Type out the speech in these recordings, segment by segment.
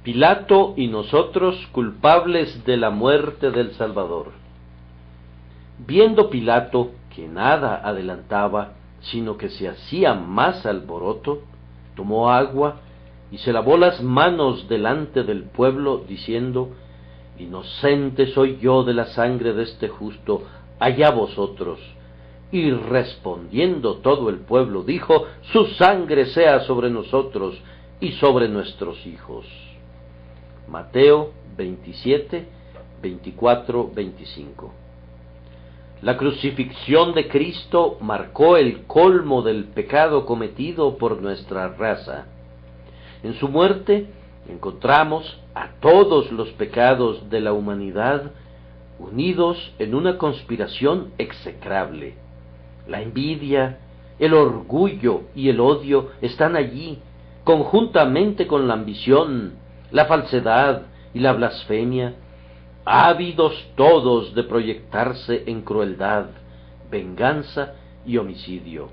Pilato y nosotros culpables de la muerte del Salvador. Viendo Pilato que nada adelantaba, sino que se hacía más alboroto, tomó agua y se lavó las manos delante del pueblo, diciendo: Inocente soy yo de la sangre de este justo, allá vosotros. Y respondiendo todo el pueblo, dijo: Su sangre sea sobre nosotros y sobre nuestros hijos. Mateo 27, 24, 25. La crucifixión de Cristo marcó el colmo del pecado cometido por nuestra raza. En su muerte encontramos a todos los pecados de la humanidad unidos en una conspiración execrable. La envidia, el orgullo y el odio están allí, conjuntamente con la ambición, la falsedad y la blasfemia, ávidos todos de proyectarse en crueldad, venganza y homicidio.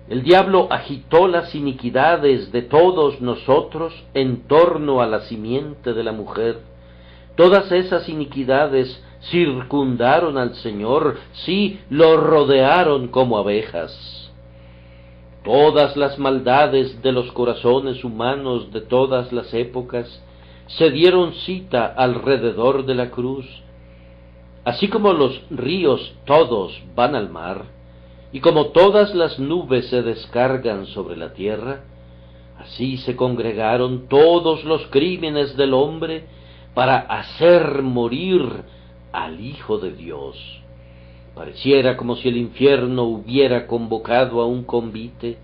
El diablo agitó las iniquidades de todos nosotros en torno a la simiente de la mujer. Todas esas iniquidades circundaron al Señor, sí, lo rodearon como abejas. Todas las maldades de los corazones humanos de todas las épocas se dieron cita alrededor de la cruz. Así como los ríos todos van al mar, y como todas las nubes se descargan sobre la tierra, así se congregaron todos los crímenes del hombre para hacer morir al Hijo de Dios. Pareciera como si el infierno hubiera convocado a un convite,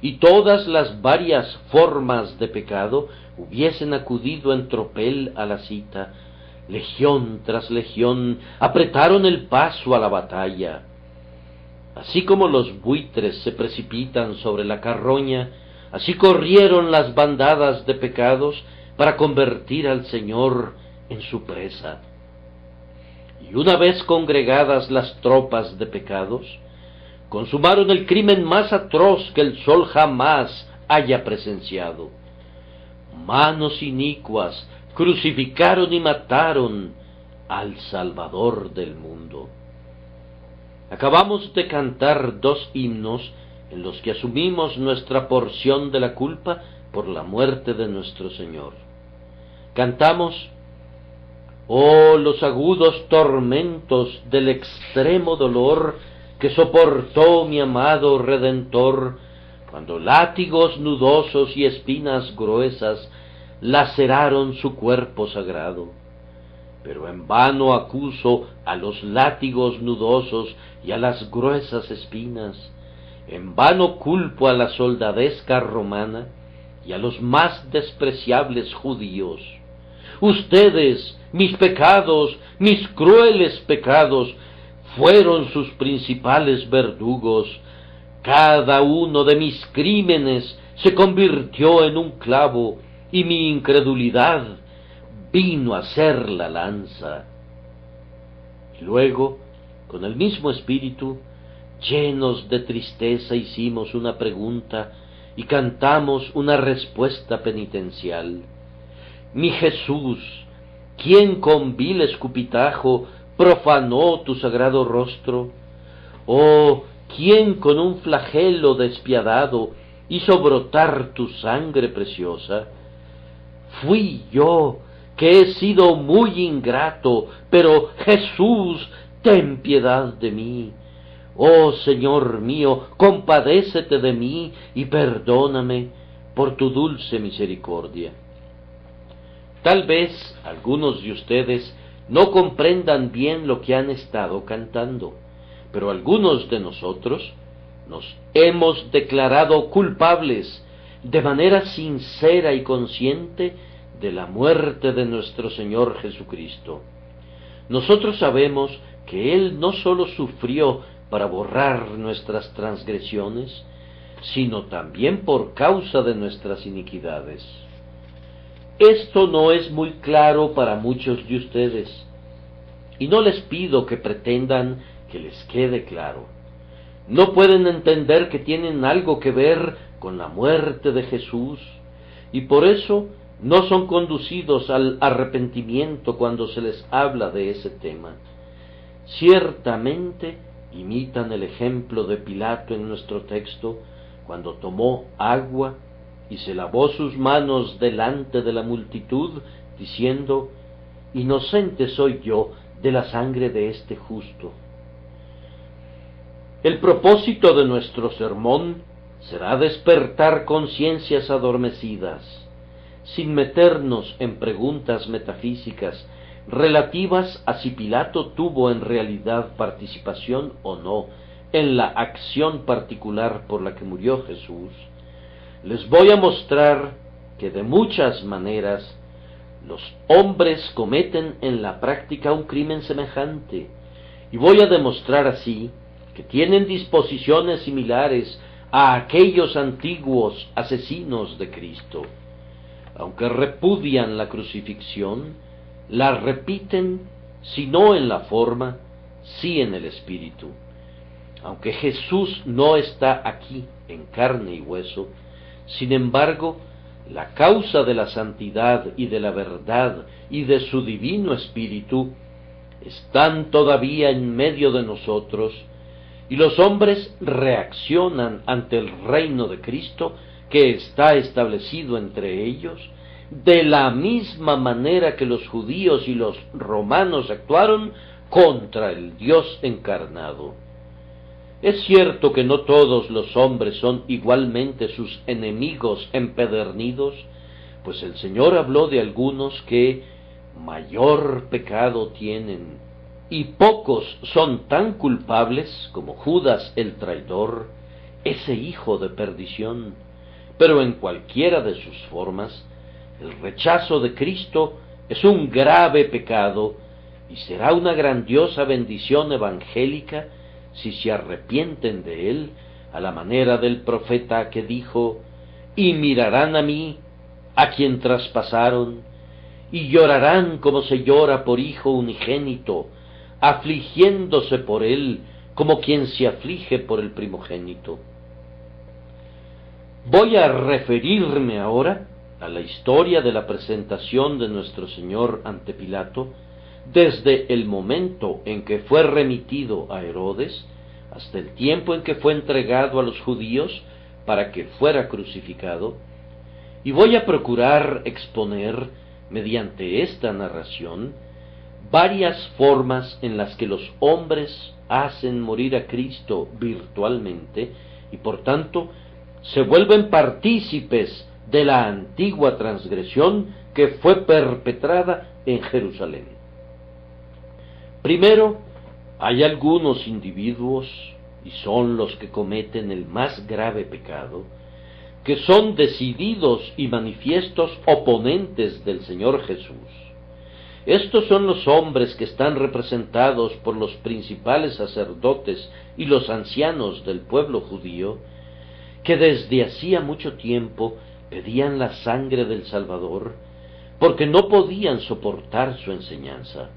y todas las varias formas de pecado hubiesen acudido en tropel a la cita. Legión tras legión apretaron el paso a la batalla. Así como los buitres se precipitan sobre la carroña, así corrieron las bandadas de pecados para convertir al Señor en su presa. Y una vez congregadas las tropas de pecados, consumaron el crimen más atroz que el sol jamás haya presenciado. Manos inicuas crucificaron y mataron al Salvador del mundo. Acabamos de cantar dos himnos en los que asumimos nuestra porción de la culpa por la muerte de nuestro Señor. Cantamos: Oh, los agudos tormentos del extremo dolor que soportó mi amado Redentor, cuando látigos nudosos y espinas gruesas laceraron su cuerpo sagrado. Pero en vano acuso a los látigos nudosos y a las gruesas espinas, en vano culpo a la soldadesca romana y a los más despreciables judíos. Ustedes, mis pecados, mis crueles pecados, fueron sus principales verdugos. Cada uno de mis crímenes se convirtió en un clavo, y mi incredulidad vino a ser la lanza. Y luego, con el mismo espíritu, llenos de tristeza, hicimos una pregunta y cantamos una respuesta penitencial. Mi Jesús, ¿quién con vil escupitajo profanó tu sagrado rostro? Oh, ¿quién con un flagelo despiadado hizo brotar tu sangre preciosa? Fui yo, que he sido muy ingrato, pero Jesús, ten piedad de mí. Oh Señor mío, compadécete de mí y perdóname por tu dulce misericordia. Tal vez algunos de ustedes no comprendan bien lo que han estado cantando, pero algunos de nosotros nos hemos declarado culpables de manera sincera y consciente de la muerte de nuestro Señor Jesucristo. Nosotros sabemos que Él no sólo sufrió para borrar nuestras transgresiones, sino también por causa de nuestras iniquidades. Esto no es muy claro para muchos de ustedes, y no les pido que pretendan que les quede claro. No pueden entender que tienen algo que ver con la muerte de Jesús, y por eso no son conducidos al arrepentimiento cuando se les habla de ese tema. Ciertamente imitan el ejemplo de Pilato en nuestro texto, cuando tomó agua y se lavó sus manos delante de la multitud, diciendo: inocente soy yo de la sangre de este justo. El propósito de nuestro sermón será despertar conciencias adormecidas, sin meternos en preguntas metafísicas relativas a si Pilato tuvo en realidad participación o no en la acción particular por la que murió Jesús. Les voy a mostrar que de muchas maneras los hombres cometen en la práctica un crimen semejante, y voy a demostrar así que tienen disposiciones similares a aquellos antiguos asesinos de Cristo. Aunque repudian la crucifixión, la repiten, si no en la forma, sí en el espíritu. Aunque Jesús no está aquí en carne y hueso, sin embargo, la causa de la santidad y de la verdad y de su divino espíritu están todavía en medio de nosotros, y los hombres reaccionan ante el reino de Cristo que está establecido entre ellos, de la misma manera que los judíos y los romanos actuaron contra el Dios encarnado. Es cierto que no todos los hombres son igualmente sus enemigos empedernidos, pues el Señor habló de algunos que mayor pecado tienen, y pocos son tan culpables como Judas el traidor, ese hijo de perdición. Pero en cualquiera de sus formas, el rechazo de Cristo es un grave pecado, y será una grandiosa bendición evangélica si se arrepienten de él, a la manera del profeta que dijo: y mirarán a mí, a quien traspasaron, y llorarán como se llora por hijo unigénito, afligiéndose por él como quien se aflige por el primogénito. Voy a referirme ahora a la historia de la presentación de nuestro Señor ante Pilato, desde el momento en que fue remitido a Herodes, hasta el tiempo en que fue entregado a los judíos para que fuera crucificado, y voy a procurar exponer, mediante esta narración, varias formas en las que los hombres hacen morir a Cristo virtualmente, y por tanto se vuelven partícipes de la antigua transgresión que fue perpetrada en Jerusalén. Primero, hay algunos individuos, y son los que cometen el más grave pecado, que son decididos y manifiestos oponentes del Señor Jesús. Estos son los hombres que están representados por los principales sacerdotes y los ancianos del pueblo judío, que desde hacía mucho tiempo pedían la sangre del Salvador, porque no podían soportar su enseñanza.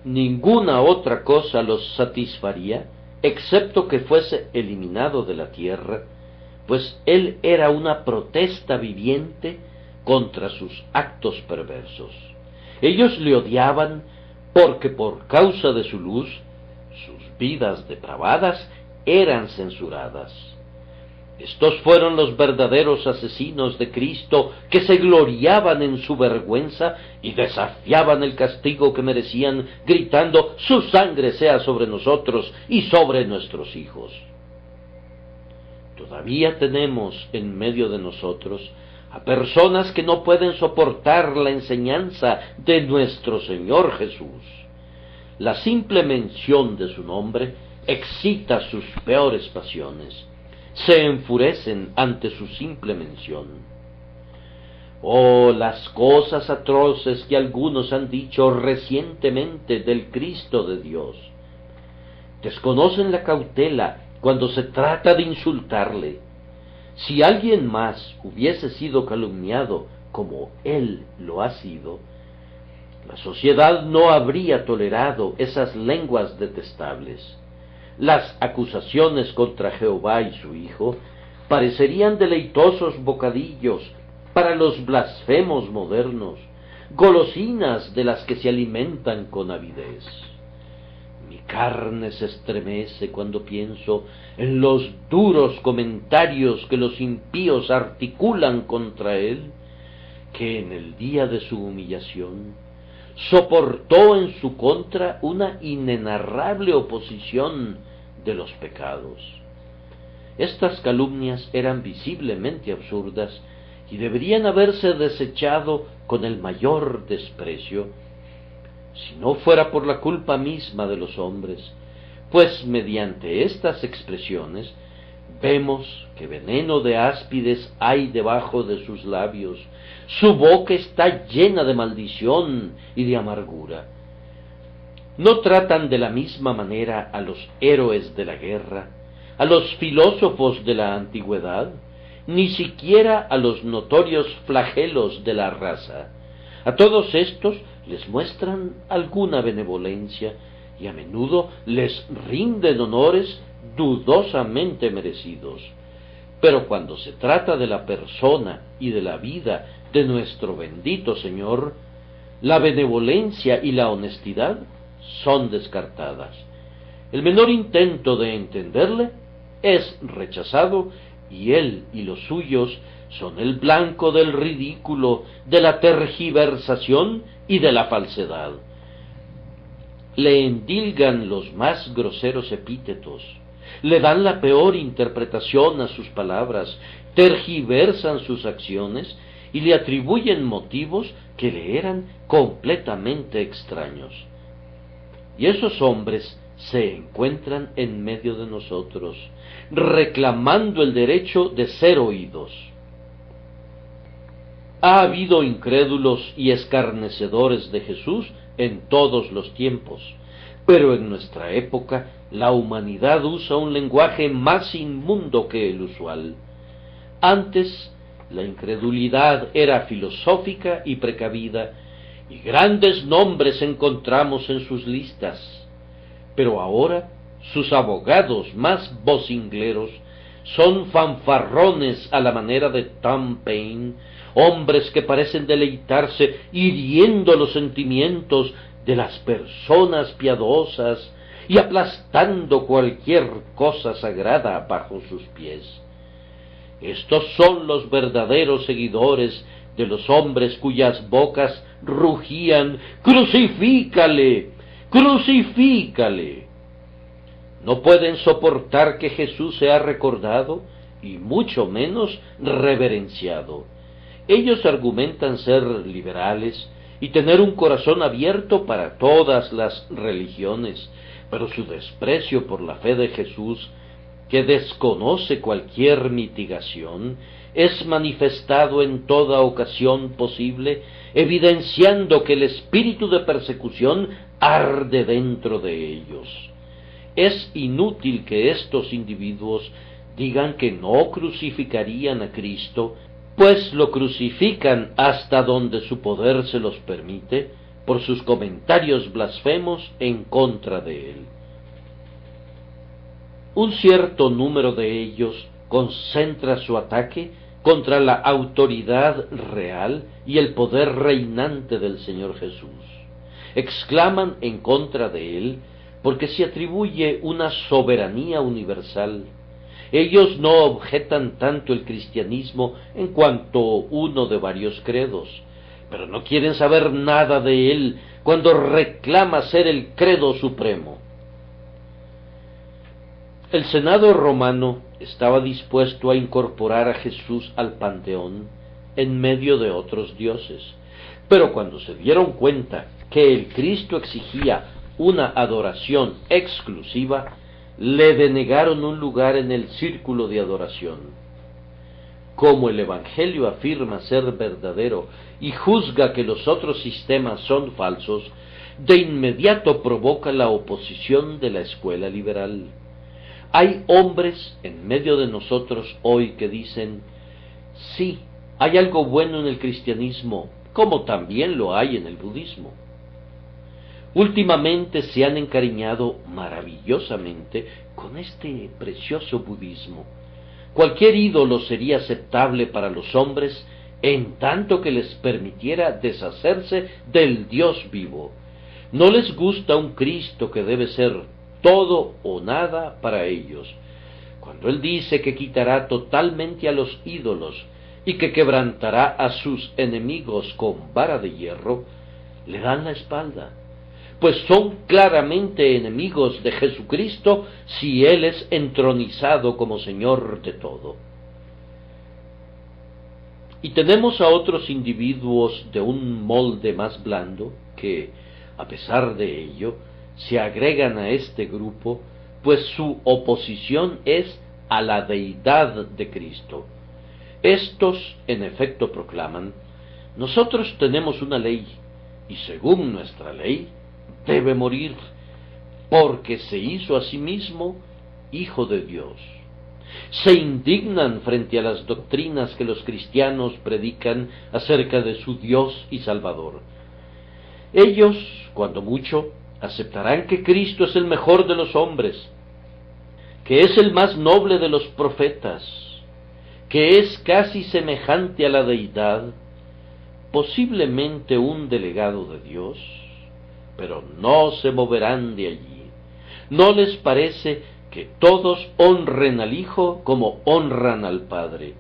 Ninguna otra cosa los satisfaría, excepto que fuese eliminado de la tierra, pues él era una protesta viviente contra sus actos perversos. Ellos le odiaban porque por causa de su luz, sus vidas depravadas eran censuradas. Estos fueron los verdaderos asesinos de Cristo, que se gloriaban en su vergüenza y desafiaban el castigo que merecían, gritando: su sangre sea sobre nosotros y sobre nuestros hijos. Todavía tenemos en medio de nosotros a personas que no pueden soportar la enseñanza de nuestro Señor Jesús. La simple mención de su nombre excita sus peores pasiones. Se enfurecen ante su simple mención. Oh, las cosas atroces que algunos han dicho recientemente del Cristo de Dios. Desconocen la cautela cuando se trata de insultarle. Si alguien más hubiese sido calumniado como él lo ha sido, la sociedad no habría tolerado esas lenguas detestables. Las acusaciones contra Jehová y su Hijo parecerían deleitosos bocadillos para los blasfemos modernos, golosinas de las que se alimentan con avidez. Mi carne se estremece cuando pienso en los duros comentarios que los impíos articulan contra él, que en el día de su humillación soportó en su contra una inenarrable oposición de los pecados. Estas calumnias eran visiblemente absurdas y deberían haberse desechado con el mayor desprecio, si no fuera por la culpa misma de los hombres, pues mediante estas expresiones vemos que veneno de áspides hay debajo de sus labios, su boca está llena de maldición y de amargura. No tratan de la misma manera a los héroes de la guerra, a los filósofos de la antigüedad, ni siquiera a los notorios flagelos de la raza. A todos estos les muestran alguna benevolencia y a menudo les rinden honores dudosamente merecidos. Pero cuando se trata de la persona y de la vida de nuestro bendito Señor, la benevolencia y la honestidad son descartadas. El menor intento de entenderle es rechazado y él y los suyos son el blanco del ridículo, de la tergiversación y de la falsedad. Le endilgan los más groseros epítetos, le dan la peor interpretación a sus palabras, tergiversan sus acciones y le atribuyen motivos que le eran completamente extraños. Y esos hombres se encuentran en medio de nosotros, reclamando el derecho de ser oídos. Ha habido incrédulos y escarnecedores de Jesús en todos los tiempos, pero en nuestra época la humanidad usa un lenguaje más inmundo que el usual. Antes, la incredulidad era filosófica y precavida, y grandes nombres encontramos en sus listas, pero ahora sus abogados más vocingleros son fanfarrones a la manera de Tom Paine, hombres que parecen deleitarse hiriendo los sentimientos de las personas piadosas y aplastando cualquier cosa sagrada bajo sus pies. Estos son los verdaderos seguidores de los hombres cuyas bocas rugían: «¡Crucifícale! ¡Crucifícale!». No pueden soportar que Jesús sea recordado y mucho menos reverenciado. Ellos argumentan ser liberales y tener un corazón abierto para todas las religiones, pero su desprecio por la fe de Jesús, que desconoce cualquier mitigación, es manifestado en toda ocasión posible, evidenciando que el espíritu de persecución arde dentro de ellos. Es inútil que estos individuos digan que no crucificarían a Cristo, pues lo crucifican hasta donde su poder se los permite, por sus comentarios blasfemos en contra de él. Un cierto número de ellos concentra su ataque contra la autoridad real y el poder reinante del Señor Jesús. Exclaman en contra de él porque se atribuye una soberanía universal. Ellos no objetan tanto el cristianismo en cuanto uno de varios credos, pero no quieren saber nada de él cuando reclama ser el credo supremo. El Senado romano estaba dispuesto a incorporar a Jesús al panteón en medio de otros dioses, pero cuando se dieron cuenta que el Cristo exigía una adoración exclusiva, le denegaron un lugar en el círculo de adoración. Como el Evangelio afirma ser verdadero y juzga que los otros sistemas son falsos, de inmediato provoca la oposición de la escuela liberal. Hay hombres en medio de nosotros hoy que dicen: sí, hay algo bueno en el cristianismo, como también lo hay en el budismo. Últimamente se han encariñado maravillosamente con este precioso budismo. Cualquier ídolo sería aceptable para los hombres en tanto que les permitiera deshacerse del Dios vivo. No les gusta un Cristo que debe ser todo o nada para ellos. Cuando Él dice que quitará totalmente a los ídolos y que quebrantará a sus enemigos con vara de hierro, le dan la espalda, pues son claramente enemigos de Jesucristo si Él es entronizado como Señor de todo. Y tenemos a otros individuos de un molde más blando que, a pesar de ello, se agregan a este grupo, pues su oposición es a la deidad de Cristo. Estos, en efecto, proclaman: nosotros tenemos una ley, y según nuestra ley, debe morir, porque se hizo a sí mismo Hijo de Dios. Se indignan frente a las doctrinas que los cristianos predican acerca de su Dios y Salvador. Ellos, cuando mucho, aceptarán que Cristo es el mejor de los hombres, que es el más noble de los profetas, que es casi semejante a la deidad, posiblemente un delegado de Dios, pero no se moverán de allí. ¿No les parece que todos honren al Hijo como honran al Padre?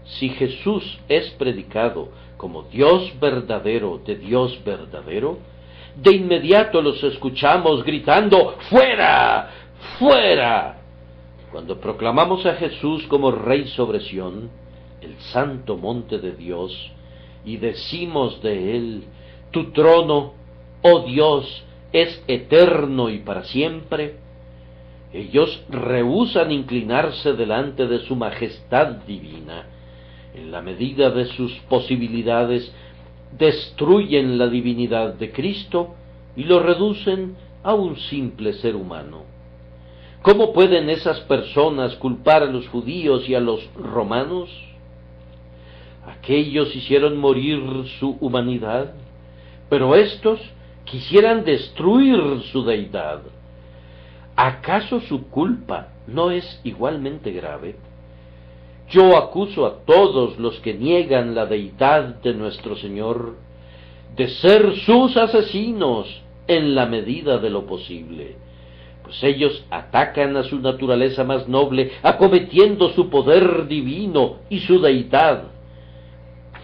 Si Jesús es predicado como Dios verdadero de Dios verdadero, de inmediato los escuchamos gritando: ¡fuera! ¡Fuera! Cuando proclamamos a Jesús como Rey sobre Sión, el santo monte de Dios, y decimos de Él: tu trono, oh Dios, es eterno y para siempre, ellos rehúsan inclinarse delante de su majestad divina. En la medida de sus posibilidades, destruyen la divinidad de Cristo y lo reducen a un simple ser humano. ¿Cómo pueden esas personas culpar a los judíos y a los romanos? Aquellos hicieron morir su humanidad, pero éstos quisieran destruir su deidad. ¿Acaso su culpa no es igualmente grave? Yo acuso a todos los que niegan la deidad de nuestro Señor de ser sus asesinos en la medida de lo posible, pues ellos atacan a su naturaleza más noble, acometiendo su poder divino y su deidad.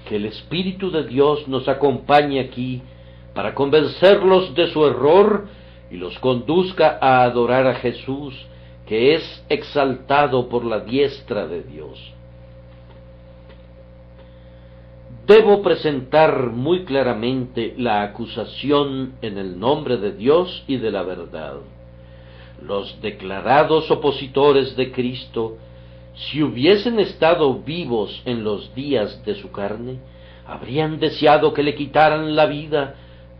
Que el Espíritu de Dios nos acompañe aquí para convencerlos de su error y los conduzca a adorar a Jesús, que es exaltado por la diestra de Dios. Debo presentar muy claramente la acusación en el nombre de Dios y de la verdad. Los declarados opositores de Cristo, si hubiesen estado vivos en los días de su carne, habrían deseado que le quitaran la vida,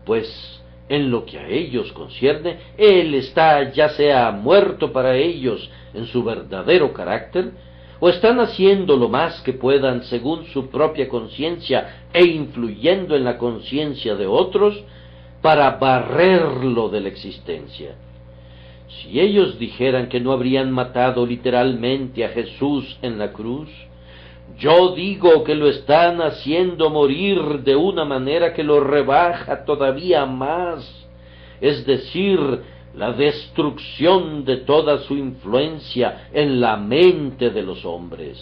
pues en lo que a ellos concierne, Él está ya sea muerto para ellos en su verdadero carácter, o están haciendo lo más que puedan según su propia conciencia e influyendo en la conciencia de otros para barrerlo de la existencia. Si ellos dijeran que no habrían matado literalmente a Jesús en la cruz, yo digo que lo están haciendo morir de una manera que lo rebaja todavía más, es decir, la destrucción de toda su influencia en la mente de los hombres,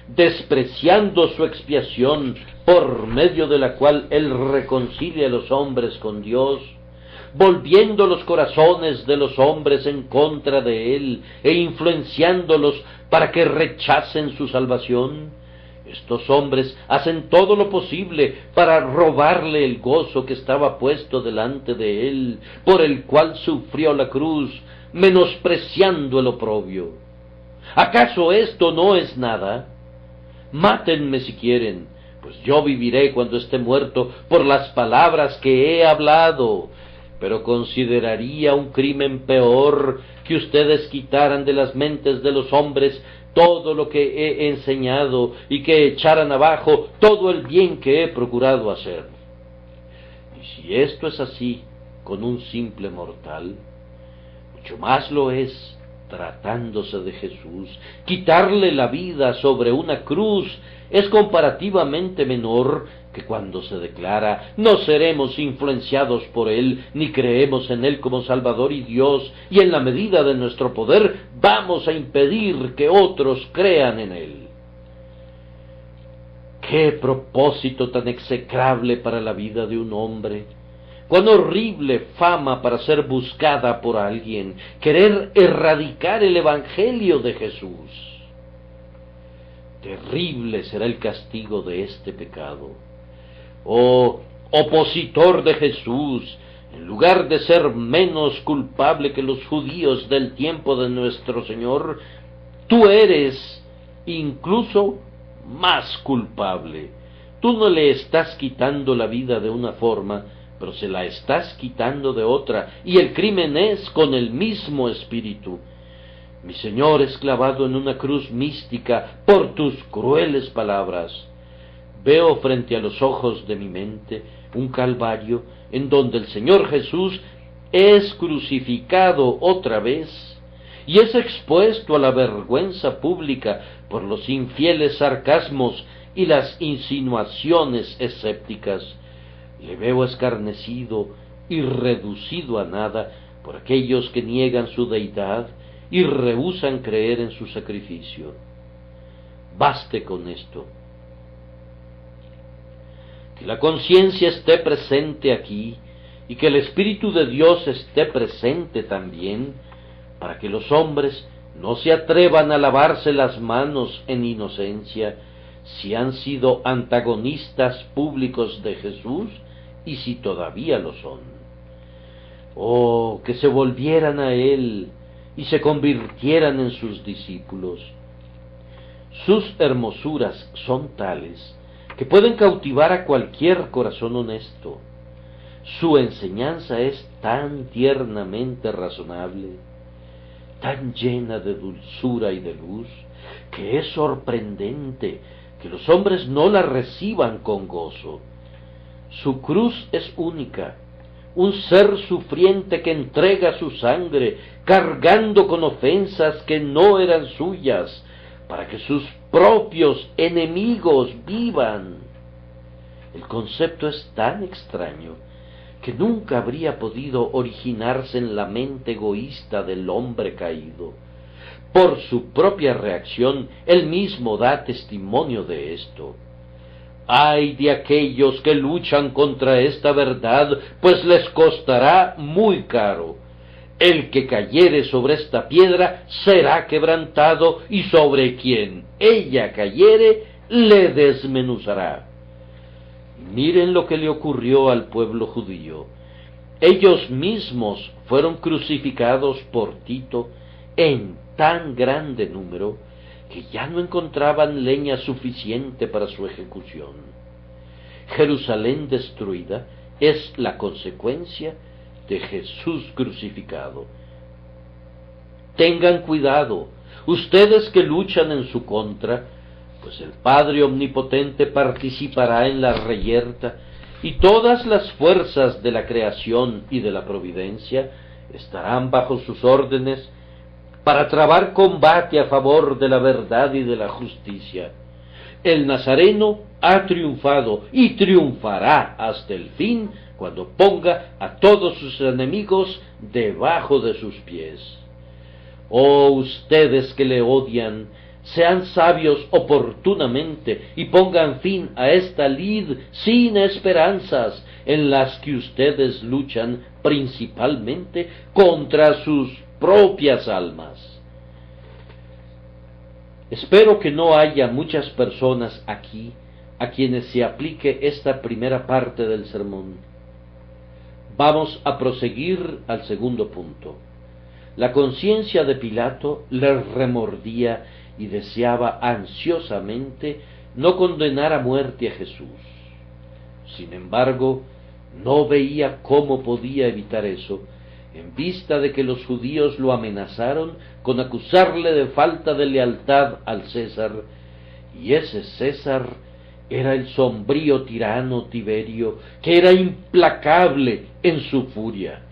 despreciando su expiación por medio de la cual Él reconcilia a los hombres con Dios, volviendo los corazones de los hombres en contra de Él e influenciándolos para que rechacen su salvación. Estos hombres hacen todo lo posible para robarle el gozo que estaba puesto delante de Él, por el cual sufrió la cruz, menospreciando el oprobio. ¿Acaso esto no es nada? Mátenme si quieren, pues yo viviré cuando esté muerto por las palabras que he hablado. Pero consideraría un crimen peor que ustedes quitaran de las mentes de los hombres todo lo que he enseñado y que echaran abajo todo el bien que he procurado hacer. Y si esto es así con un simple mortal, mucho más lo es tratándose de Jesús, quitarle la vida sobre una cruz es comparativamente menor que cuando se declara: no seremos influenciados por Él, ni creemos en Él como Salvador y Dios, y en la medida de nuestro poder vamos a impedir que otros crean en Él. ¡Qué propósito tan execrable para la vida de un hombre! ¡Cuán horrible fama para ser buscada por alguien! Querer erradicar el Evangelio de Jesús. Terrible será el castigo de este pecado. Oh, opositor de Jesús, en lugar de ser menos culpable que los judíos del tiempo de nuestro Señor, tú eres incluso más culpable. Tú no le estás quitando la vida de una forma, pero se la estás quitando de otra, y el crimen es con el mismo espíritu. Mi Señor es clavado en una cruz mística por tus crueles palabras. Veo frente a los ojos de mi mente un calvario en donde el Señor Jesús es crucificado otra vez y es expuesto a la vergüenza pública por los infieles sarcasmos y las insinuaciones escépticas. Le veo escarnecido y reducido a nada por aquellos que niegan su deidad y rehúsan creer en su sacrificio. Baste con esto. Que la conciencia esté presente aquí y que el Espíritu de Dios esté presente también, para que los hombres no se atrevan a lavarse las manos en inocencia si han sido antagonistas públicos de Jesús y si todavía lo son. Oh, que se volvieran a Él y se convirtieran en sus discípulos. Sus hermosuras son tales que pueden cautivar a cualquier corazón honesto. Su enseñanza es tan tiernamente razonable, tan llena de dulzura y de luz, que es sorprendente que los hombres no la reciban con gozo. Su cruz es única, un ser sufriente que entrega su sangre, cargando con ofensas que no eran suyas, para que sus propios enemigos vivan. El concepto es tan extraño que nunca habría podido originarse en la mente egoísta del hombre caído. Por su propia reacción, él mismo da testimonio de esto. ¡Ay de aquellos que luchan contra esta verdad, pues les costará muy caro! El que cayere sobre esta piedra será quebrantado, y sobre quien ella cayere le desmenuzará. Miren lo que le ocurrió al pueblo judío. Ellos mismos fueron crucificados por Tito en tan grande número que ya no encontraban leña suficiente para su ejecución. Jerusalén destruida es la consecuencia de Jesús crucificado. Tengan cuidado, ustedes que luchan en su contra, pues el Padre Omnipotente participará en la reyerta, y todas las fuerzas de la creación y de la providencia estarán bajo sus órdenes para trabar combate a favor de la verdad y de la justicia. El Nazareno ha triunfado y triunfará hasta el fin, cuando ponga a todos sus enemigos debajo de sus pies. Oh, ustedes que le odian, sean sabios oportunamente y pongan fin a esta lid sin esperanzas, en las que ustedes luchan principalmente contra sus propias almas. Espero que no haya muchas personas aquí a quienes se aplique esta primera parte del sermón. Vamos a proseguir al segundo punto. La conciencia de Pilato le remordía y deseaba ansiosamente no condenar a muerte a Jesús. Sin embargo, no veía cómo podía evitar eso, en vista de que los judíos lo amenazaron con acusarle de falta de lealtad al César, y ese César era el sombrío tirano Tiberio, que era implacable en su furia.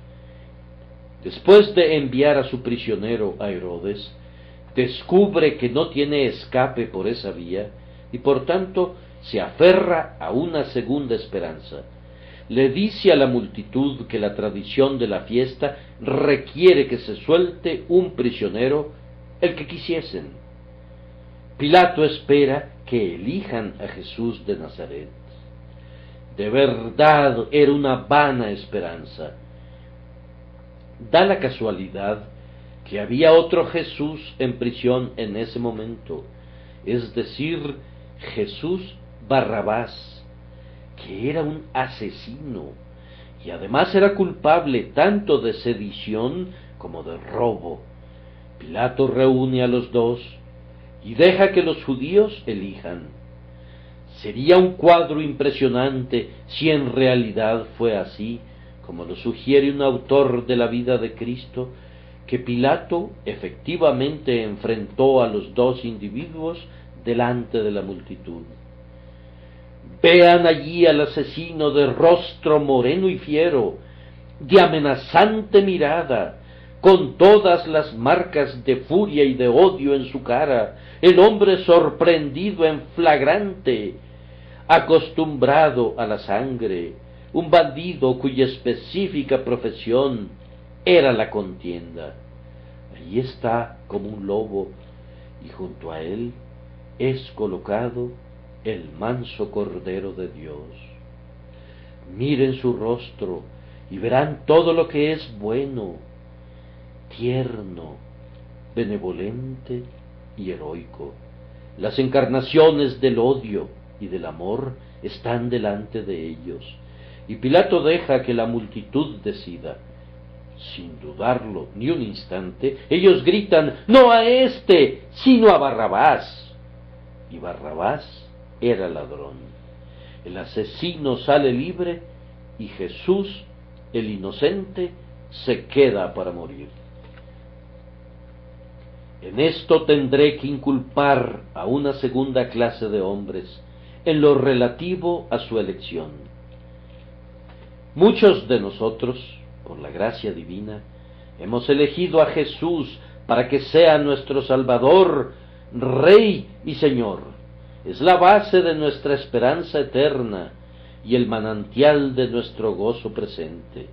Después de enviar a su prisionero a Herodes, descubre que no tiene escape por esa vía y por tanto se aferra a una segunda esperanza. Le dice a la multitud que la tradición de la fiesta requiere que se suelte un prisionero, el que quisiesen. Pilato espera que elijan a Jesús de Nazaret. De verdad era una vana esperanza. Da la casualidad que había otro Jesús en prisión en ese momento, es decir, Jesús Barrabás, que era un asesino y además era culpable tanto de sedición como de robo. Pilato reúne a los dos y deja que los judíos elijan. Sería un cuadro impresionante si en realidad fue así, como lo sugiere un autor de la vida de Cristo, que Pilato efectivamente enfrentó a los dos individuos delante de la multitud. Vean allí al asesino de rostro moreno y fiero, de amenazante mirada, con todas las marcas de furia y de odio en su cara, el hombre sorprendido en flagrante, acostumbrado a la sangre, un bandido cuya específica profesión era la contienda. Allí está como un lobo, y junto a él es colocado el manso Cordero de Dios. Miren su rostro y verán todo lo que es bueno, tierno, benevolente y heroico. Las encarnaciones del odio y del amor están delante de ellos, y Pilato deja que la multitud decida. Sin dudarlo ni un instante, ellos gritan: «¡No a éste, sino a Barrabás!». Y Barrabás era ladrón. El asesino sale libre y Jesús, el inocente, se queda para morir. En esto tendré que inculpar a una segunda clase de hombres en lo relativo a su elección. Muchos de nosotros, por la gracia divina, hemos elegido a Jesús para que sea nuestro Salvador, Rey y Señor. Es la base de nuestra esperanza eterna y el manantial de nuestro gozo presente.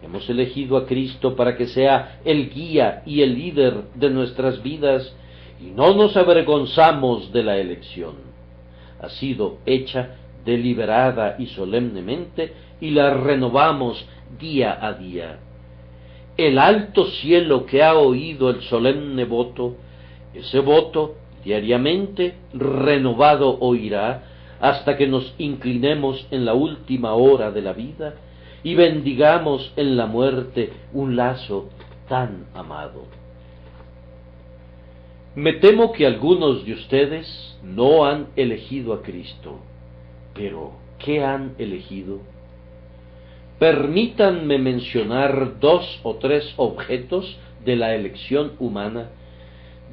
Hemos elegido a Cristo para que sea el guía y el líder de nuestras vidas, y no nos avergonzamos de la elección. Ha sido hecha deliberada y solemnemente, y la renovamos día a día. El alto cielo que ha oído el solemne voto, ese voto diariamente renovado oirá hasta que nos inclinemos en la última hora de la vida y bendigamos en la muerte un lazo tan amado. Me temo que algunos de ustedes no han elegido a Cristo, pero ¿qué han elegido? Permítanme mencionar 2 o 3 objetos de la elección humana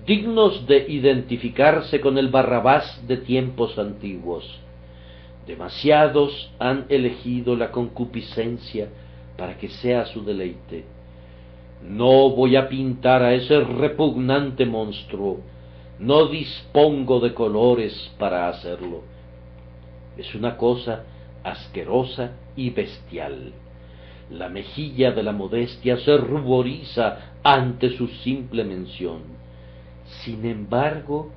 dignos de identificarse con el Barrabás de tiempos antiguos. Demasiados han elegido la concupiscencia para que sea su deleite. No voy a pintar a ese repugnante monstruo, no dispongo de colores para hacerlo. Es una cosa asquerosa y bestial. La mejilla de la modestia se ruboriza ante su simple mención. Sin embargo,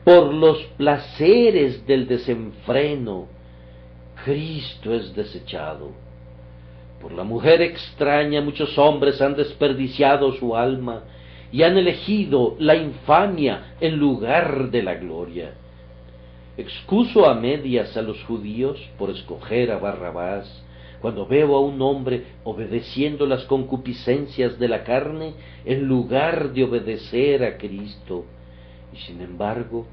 por los placeres del desenfreno, Cristo es desechado. Por la mujer extraña muchos hombres han desperdiciado su alma y han elegido la infamia en lugar de la gloria. Excuso a medias a los judíos por escoger a Barrabás cuando veo a un hombre obedeciendo las concupiscencias de la carne en lugar de obedecer a Cristo. Y sin embargo,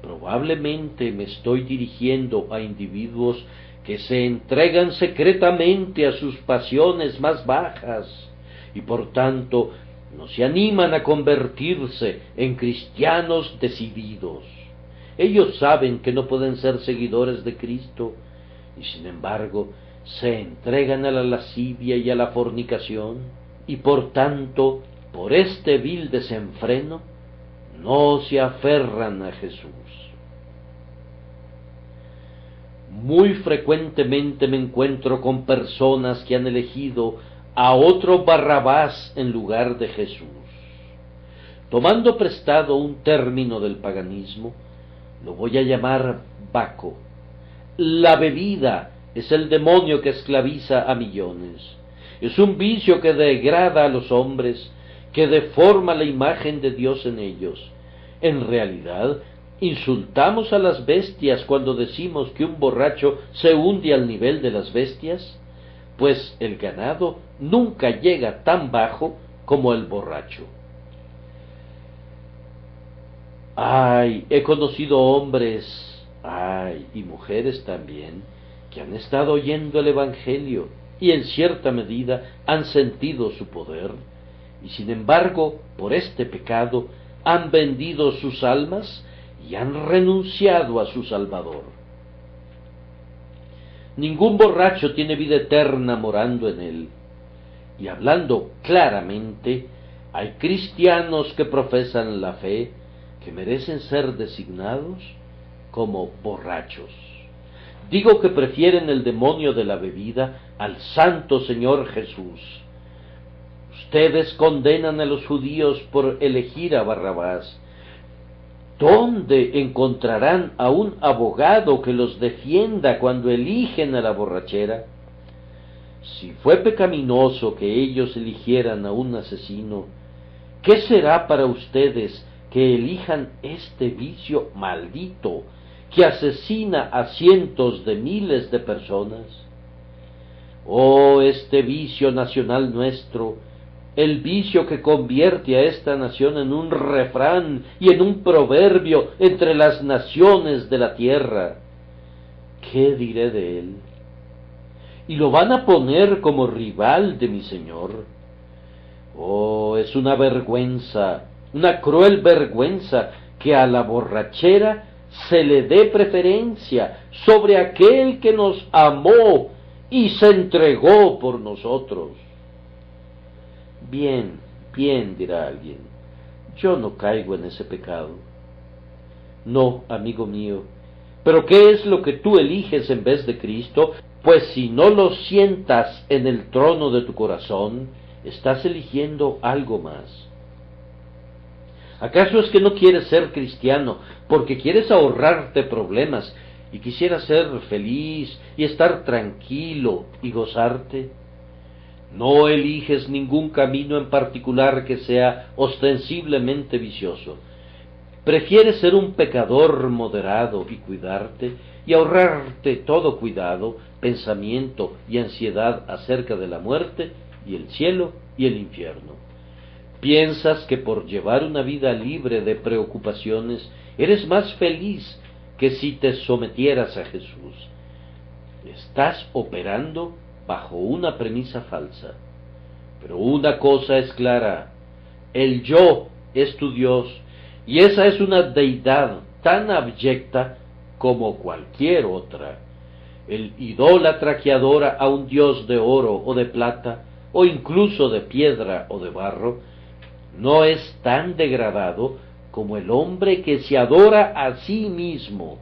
probablemente me estoy dirigiendo a individuos que se entregan secretamente a sus pasiones más bajas y por tanto no se animan a convertirse en cristianos decididos. Ellos saben que no pueden ser seguidores de Cristo y sin embargo se entregan a la lascivia y a la fornicación. y por tanto, por este vil desenfreno, no se aferran a Jesús. Muy frecuentemente me encuentro con personas que han elegido a otro Barrabás en lugar de Jesús. Tomando prestado un término del paganismo, lo voy a llamar Baco. La bebida es el demonio que esclaviza a millones. Es un vicio que degrada a los hombres, que deforma la imagen de Dios en ellos. En realidad, ¿insultamos a las bestias cuando decimos que un borracho se hunde al nivel de las bestias? Pues el ganado nunca llega tan bajo como el borracho. Ay, he conocido hombres, y mujeres también, que han estado oyendo el Evangelio y en cierta medida han sentido su poder, y sin embargo, por este pecado, han vendido sus almas y han renunciado a su Salvador. Ningún borracho tiene vida eterna morando en él. Y hablando claramente, hay cristianos que profesan la fe, que merecen ser designados como borrachos. Digo que prefieren el demonio de la bebida al Santo Señor Jesús. Ustedes condenan a los judíos por elegir a Barrabás. ¿Dónde encontrarán a un abogado que los defienda cuando eligen a la borrachera? Si fue pecaminoso que ellos eligieran a un asesino, ¿qué será para ustedes que elijan este vicio maldito que asesina a cientos de miles de personas? Oh, este vicio nacional nuestro, el vicio que convierte a esta nación en un refrán y en un proverbio entre las naciones de la tierra. ¿Qué diré de él? Y lo van a poner como rival de mi Señor. Oh, es una vergüenza, una cruel vergüenza que a la borrachera se le dé preferencia sobre aquel que nos amó y se entregó por nosotros. Bien, dirá alguien, yo no caigo en ese pecado. No, amigo mío, pero ¿qué es lo que tú eliges en vez de Cristo? Pues si no lo sientas en el trono de tu corazón, estás eligiendo algo más. ¿Acaso es que no quieres ser cristiano porque quieres ahorrarte problemas y quisieras ser feliz y estar tranquilo y gozarte? No eliges ningún camino en particular que sea ostensiblemente vicioso. Prefieres ser un pecador moderado y cuidarte y ahorrarte todo cuidado, pensamiento y ansiedad acerca de la muerte y el cielo y el infierno. Piensas que por llevar una vida libre de preocupaciones eres más feliz que si te sometieras a Jesús. Estás operando bajo una premisa falsa. Pero una cosa es clara, el yo es tu Dios, y esa es una deidad tan abyecta como cualquier otra. El idólatra que adora a un Dios de oro o de plata, o incluso de piedra o de barro, no es tan degradado como el hombre que se adora a sí mismo.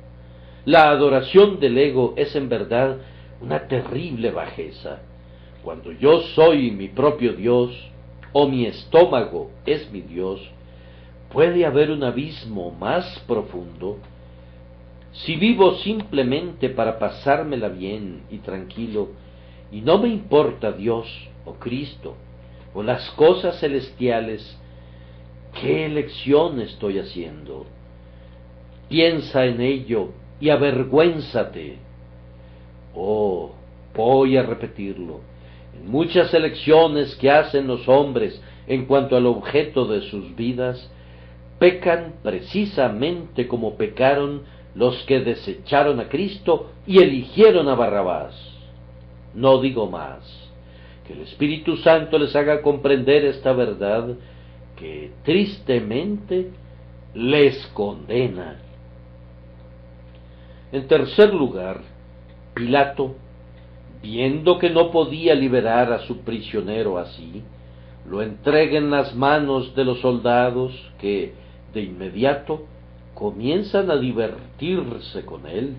La adoración del ego es en verdad una terrible bajeza. Cuando yo soy mi propio Dios, o mi estómago es mi Dios, ¿puede haber un abismo más profundo? Si vivo simplemente para pasármela bien y tranquilo, y no me importa Dios o Cristo o las cosas celestiales, ¿qué elección estoy haciendo? Piensa en ello y avergüénzate. Oh, voy a repetirlo. En muchas elecciones que hacen los hombres en cuanto al objeto de sus vidas, pecan precisamente como pecaron los que desecharon a Cristo y eligieron a Barrabás. No digo más. Que el Espíritu Santo les haga comprender esta verdad que tristemente les condena. En tercer lugar, Pilato, viendo que no podía liberar a su prisionero así, lo entrega en las manos de los soldados que, de inmediato, comienzan a divertirse con él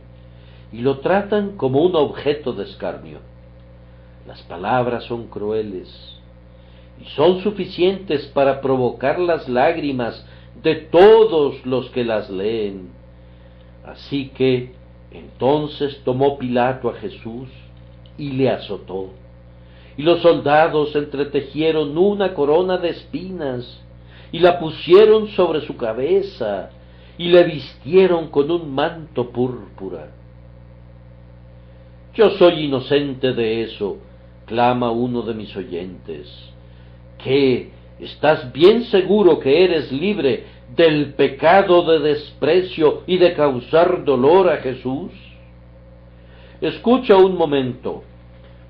y lo tratan como un objeto de escarnio. Las palabras son crueles y son suficientes para provocar las lágrimas de todos los que las leen. Así que entonces tomó Pilato a Jesús y le azotó, y los soldados entretejieron una corona de espinas y la pusieron sobre su cabeza y le vistieron con un manto púrpura. Yo soy inocente de eso, clama uno de mis oyentes. ¿Qué? ¿Estás bien seguro que eres libre del pecado de desprecio y de causar dolor a Jesús? Escucha un momento.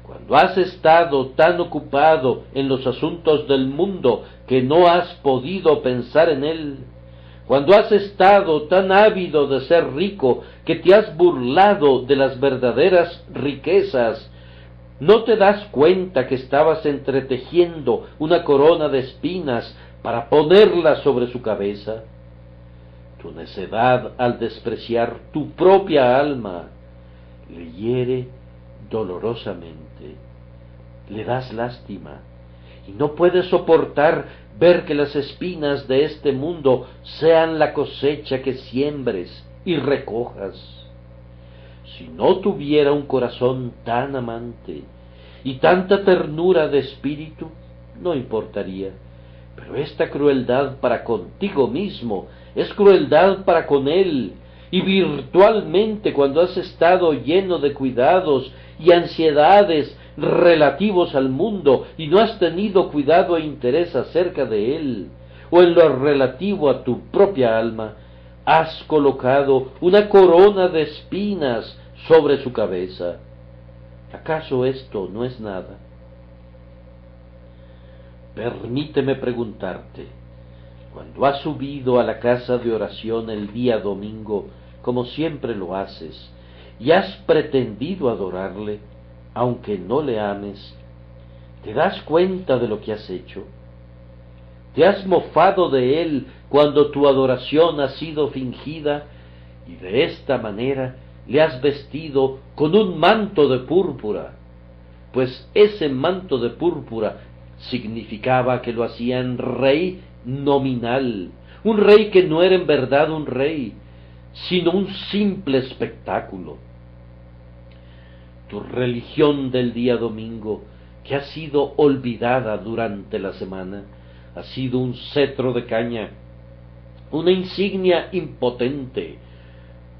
Cuando has estado tan ocupado en los asuntos del mundo que no has podido pensar en él, cuando has estado tan ávido de ser rico que te has burlado de las verdaderas riquezas, ¿no te das cuenta que estabas entretejiendo una corona de espinas para ponerla sobre su cabeza? Tu necedad al despreciar tu propia alma le hiere dolorosamente. Le das lástima y no puedes soportar ver que las espinas de este mundo sean la cosecha que siembres y recojas. Si no tuviera un corazón tan amante y tanta ternura de espíritu, no importaría, pero esta crueldad para contigo mismo es crueldad para con él, y virtualmente cuando has estado lleno de cuidados y ansiedades relativos al mundo y no has tenido cuidado e interés acerca de él, o en lo relativo a tu propia alma, has colocado una corona de espinas sobre su cabeza. ¿Acaso esto no es nada? Permíteme preguntarte, cuando has subido a la casa de oración el día domingo, como siempre lo haces, y has pretendido adorarle, aunque no le ames, ¿te das cuenta de lo que has hecho? ¿Te has mofado de él cuando tu adoración ha sido fingida, y de esta manera le has vestido con un manto de púrpura? Pues ese manto de púrpura significaba que lo hacían rey nominal, un rey que no era en verdad un rey, sino un simple espectáculo. Tu religión del día domingo, que ha sido olvidada durante la semana, ha sido un cetro de caña, una insignia impotente,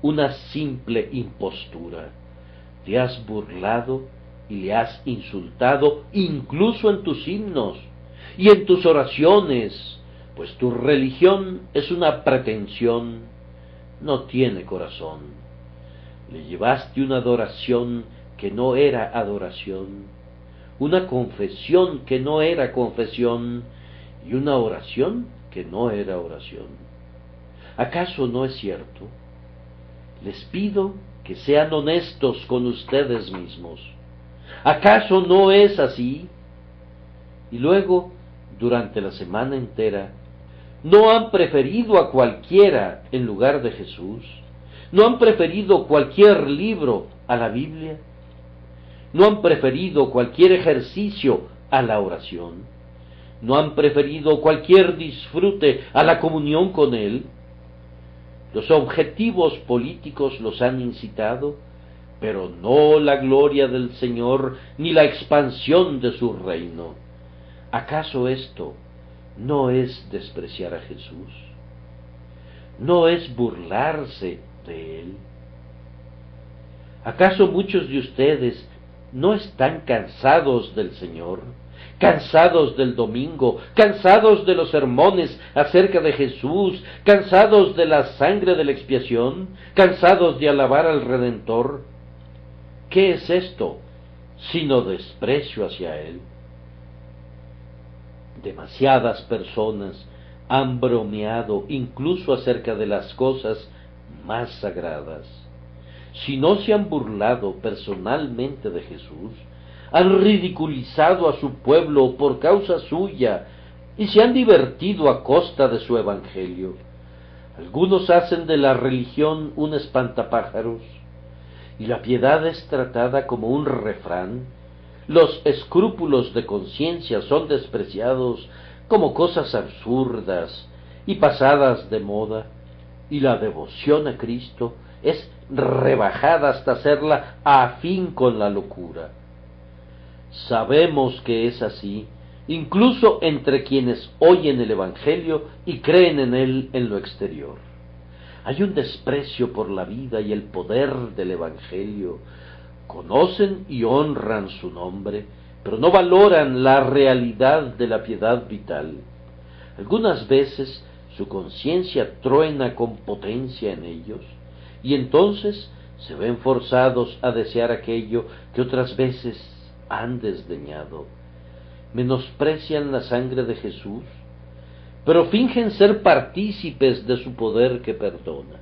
una simple impostura. Te has burlado y le has insultado incluso en tus himnos y en tus oraciones, pues tu religión es una pretensión, no tiene corazón. Le llevaste una adoración que no era adoración, una confesión que no era confesión, y una oración que no era oración. ¿Acaso no es cierto? Les pido que sean honestos con ustedes mismos. ¿Acaso no es así? Y luego, durante la semana entera, ¿no han preferido a cualquiera en lugar de Jesús? ¿No han preferido cualquier libro a la Biblia? ¿No han preferido cualquier ejercicio a la oración? ¿No han preferido cualquier disfrute a la comunión con Él? Los objetivos políticos los han incitado, pero no la gloria del Señor ni la expansión de su reino. ¿Acaso esto no es despreciar a Jesús? ¿No es burlarse de Él? ¿Acaso muchos de ustedes no están cansados del Señor, cansados del domingo, cansados de los sermones acerca de Jesús, cansados de la sangre de la expiación, cansados de alabar al Redentor? ¿Qué es esto sino desprecio hacia Él? Demasiadas personas han bromeado incluso acerca de las cosas más sagradas. Si no se han burlado personalmente de Jesús, han ridiculizado a su pueblo por causa suya y se han divertido a costa de su evangelio. Algunos hacen de la religión un espantapájaros, y la piedad es tratada como un refrán. Los escrúpulos de conciencia son despreciados como cosas absurdas y pasadas de moda, y la devoción a Cristo es rebajada hasta hacerla afín con la locura. Sabemos que es así, incluso entre quienes oyen el Evangelio y creen en él en lo exterior. Hay un desprecio por la vida y el poder del Evangelio. Conocen y honran su nombre, pero no valoran la realidad de la piedad vital. Algunas veces su conciencia truena con potencia en ellos, y entonces se ven forzados a desear aquello que otras veces han desdeñado. Menosprecian la sangre de Jesús, pero fingen ser partícipes de su poder que perdona.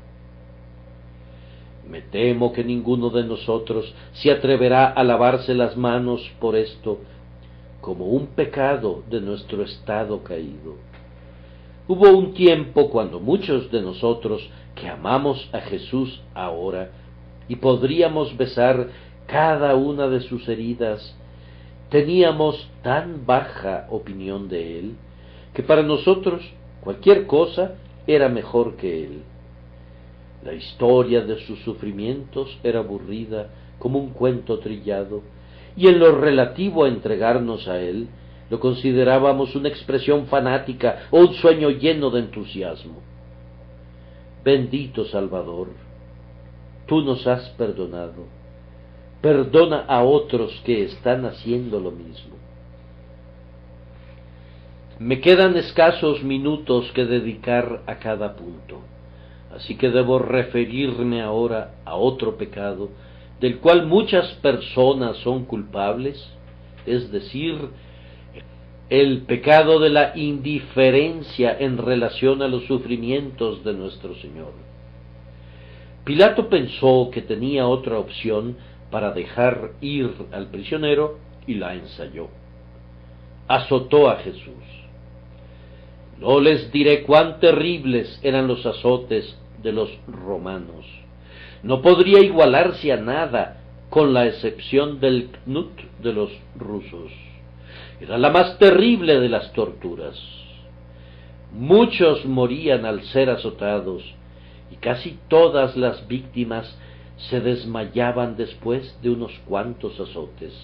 Me temo que ninguno de nosotros se atreverá a lavarse las manos por esto, como un pecado de nuestro estado caído. Hubo un tiempo cuando muchos de nosotros que amamos a Jesús ahora y podríamos besar cada una de sus heridas, teníamos tan baja opinión de él, que para nosotros cualquier cosa era mejor que él. La historia de sus sufrimientos era aburrida como un cuento trillado, y en lo relativo a entregarnos a él, lo considerábamos una expresión fanática o un sueño lleno de entusiasmo. Bendito Salvador, tú nos has perdonado. Perdona a otros que están haciendo lo mismo. Me quedan escasos minutos que dedicar a cada punto, así que debo referirme ahora a otro pecado del cual muchas personas son culpables, es decir, el pecado de la indiferencia en relación a los sufrimientos de nuestro Señor. Pilato pensó que tenía otra opción para dejar ir al prisionero y la ensayó. Azotó a Jesús. No les diré cuán terribles eran los azotes de los romanos. No podría igualarse a nada, con la excepción del knut de los rusos. Era la más terrible de las torturas. Muchos morían al ser azotados, y casi todas las víctimas se desmayaban después de unos cuantos azotes.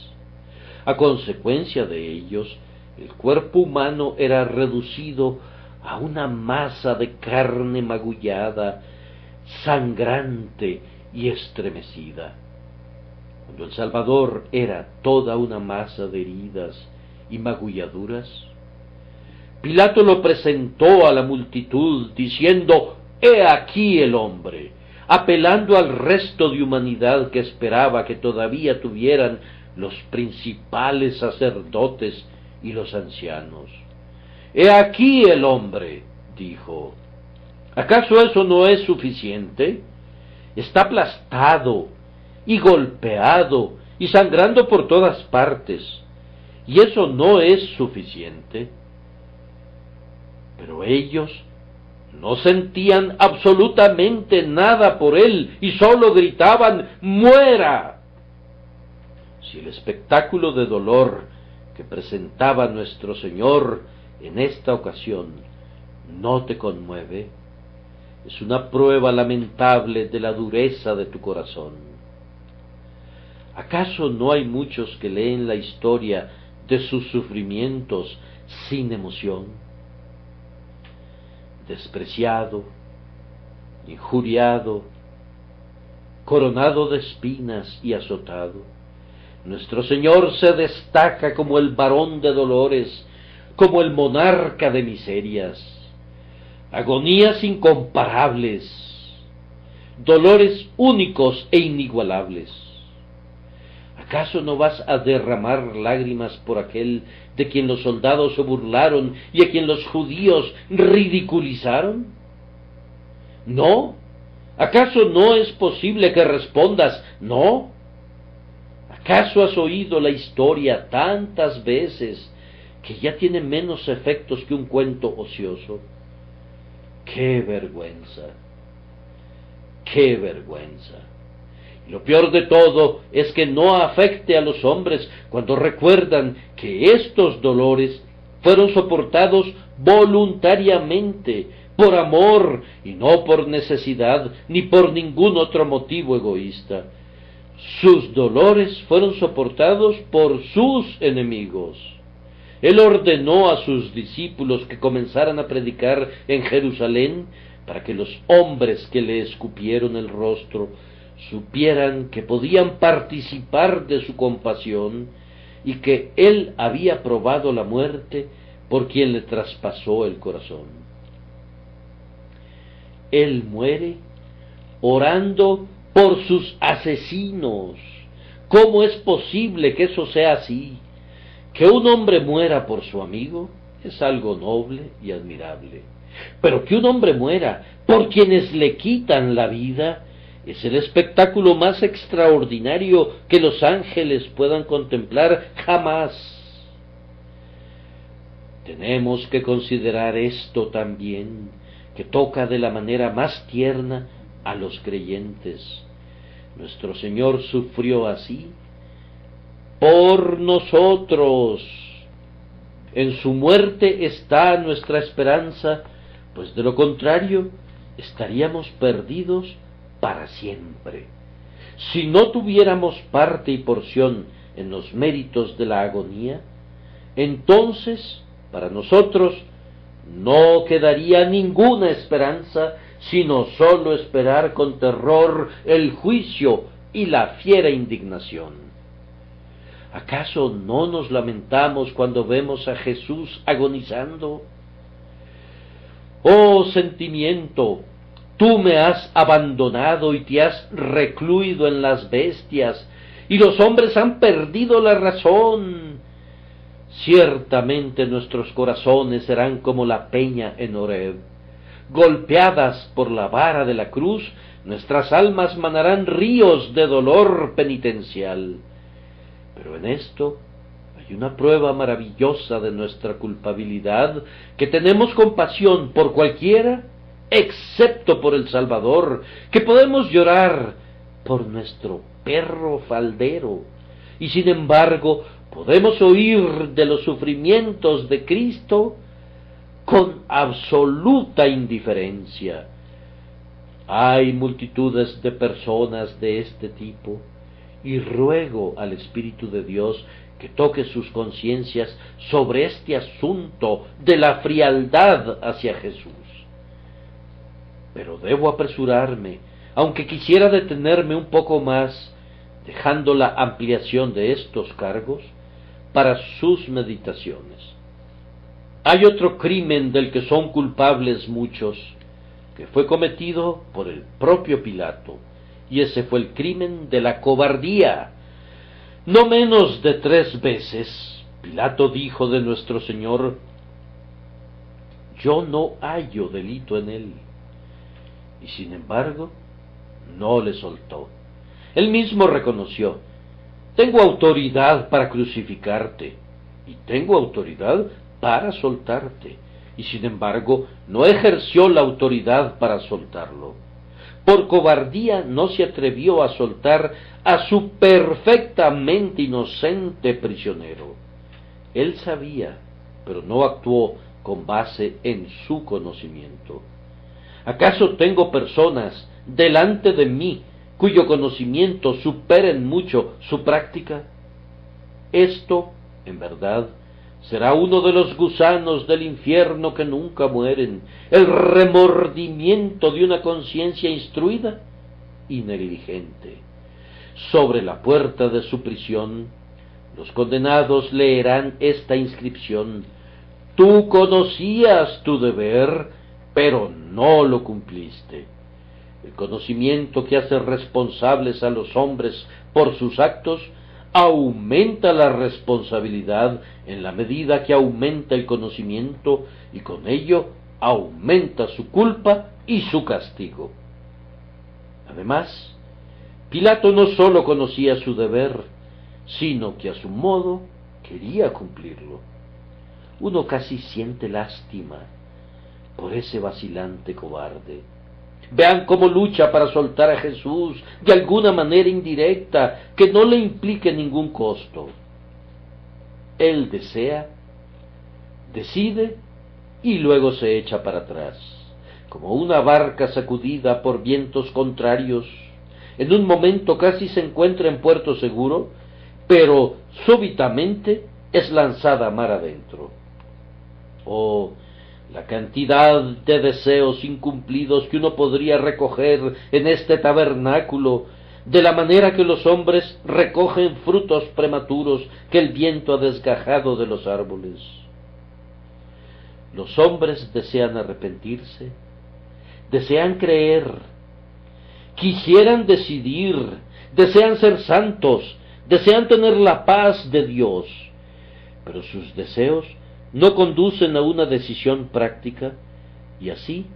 A consecuencia de ellos, el cuerpo humano era reducido a una masa de carne magullada, sangrante y estremecida. Cuando el Salvador era toda una masa de heridas y magulladuras, Pilato lo presentó a la multitud diciendo: «He aquí el hombre», apelando al resto de humanidad que esperaba que todavía tuvieran los principales sacerdotes y los ancianos. «He aquí el hombre», dijo. ¿Acaso eso no es suficiente? Está aplastado y golpeado y sangrando por todas partes, y eso no es suficiente. Pero ellos no sentían absolutamente nada por él y sólo gritaban: «¡Muera!». Si el espectáculo de dolor que presentaba nuestro Señor en esta ocasión no te conmueve, es una prueba lamentable de la dureza de tu corazón. ¿Acaso no hay muchos que leen la historia de sus sufrimientos sin emoción? Despreciado, injuriado, coronado de espinas y azotado, nuestro Señor se destaca como el varón de dolores, como el monarca de miserias, agonías incomparables, dolores únicos e inigualables. ¿Acaso no vas a derramar lágrimas por aquel de quien los soldados se burlaron y a quien los judíos ridiculizaron? ¿No? ¿Acaso no es posible que respondas no? ¿Acaso has oído la historia tantas veces que ya tiene menos efectos que un cuento ocioso? ¡Qué vergüenza! ¡Qué vergüenza! Y lo peor de todo es que no afecte a los hombres cuando recuerdan que estos dolores fueron soportados voluntariamente, por amor y no por necesidad ni por ningún otro motivo egoísta. Sus dolores fueron soportados por sus enemigos. Él ordenó a sus discípulos que comenzaran a predicar en Jerusalén para que los hombres que le escupieron el rostro supieran que podían participar de su compasión y que él había probado la muerte por quien le traspasó el corazón. Él muere orando por sus asesinos. ¿Cómo es posible que eso sea así? Que un hombre muera por su amigo es algo noble y admirable, pero que un hombre muera por quienes le quitan la vida es el espectáculo más extraordinario que los ángeles puedan contemplar jamás. Tenemos que considerar esto también, que toca de la manera más tierna a los creyentes. Nuestro Señor sufrió así por nosotros. En su muerte está nuestra esperanza, pues de lo contrario estaríamos perdidos para siempre. Si no tuviéramos parte y porción en los méritos de la agonía, entonces para nosotros no quedaría ninguna esperanza, sino sólo esperar con terror el juicio y la fiera indignación. ¿Acaso no nos lamentamos cuando vemos a Jesús agonizando? Oh sentimiento, tú me has abandonado y te has recluido en las bestias, y los hombres han perdido la razón. Ciertamente nuestros corazones serán como la peña en Horeb. Golpeadas por la vara de la cruz, nuestras almas manarán ríos de dolor penitencial. Pero en esto hay una prueba maravillosa de nuestra culpabilidad, que tenemos compasión por cualquiera, excepto por el Salvador, que podemos llorar por nuestro perro faldero, y sin embargo podemos oír de los sufrimientos de Cristo con absoluta indiferencia. Hay multitudes de personas de este tipo, y ruego al Espíritu de Dios que toque sus conciencias sobre este asunto de la frialdad hacia Jesús. Pero debo apresurarme, aunque quisiera detenerme un poco más, dejando la ampliación de estos cargos para sus meditaciones. Hay otro crimen del que son culpables muchos, que fue cometido por el propio Pilato, y ese fue el crimen de la cobardía. No menos de 3 veces Pilato dijo de nuestro Señor: yo no hallo delito en él, y sin embargo no le soltó. Él mismo reconoció: tengo autoridad para crucificarte, y tengo autoridad para soltarte, y sin embargo no ejerció la autoridad para soltarlo. Por cobardía no se atrevió a soltar a su perfectamente inocente prisionero. Él sabía, pero no actuó con base en su conocimiento. ¿Acaso tengo personas delante de mí cuyo conocimiento supere en mucho su práctica? Esto, en verdad, será uno de los gusanos del infierno que nunca mueren, el remordimiento de una conciencia instruida y negligente. Sobre la puerta de su prisión, los condenados leerán esta inscripción: tú conocías tu deber, pero no lo cumpliste. El conocimiento que hace responsables a los hombres por sus actos aumenta la responsabilidad en la medida que aumenta el conocimiento, y con ello aumenta su culpa y su castigo. Además, Pilato no sólo conocía su deber, sino que a su modo quería cumplirlo. Uno casi siente lástima por ese vacilante cobarde. Vean cómo lucha para soltar a Jesús de alguna manera indirecta que no le implique ningún costo. Él desea, decide y luego se echa para atrás, como una barca sacudida por vientos contrarios. En un momento casi se encuentra en puerto seguro, pero súbitamente es lanzada mar adentro. Oh, la cantidad de deseos incumplidos que uno podría recoger en este tabernáculo, de la manera que los hombres recogen frutos prematuros que el viento ha desgajado de los árboles. Los hombres desean arrepentirse, desean creer, quisieran decidir, desean ser santos, desean tener la paz de Dios, pero sus deseos no conducen a una decisión práctica y así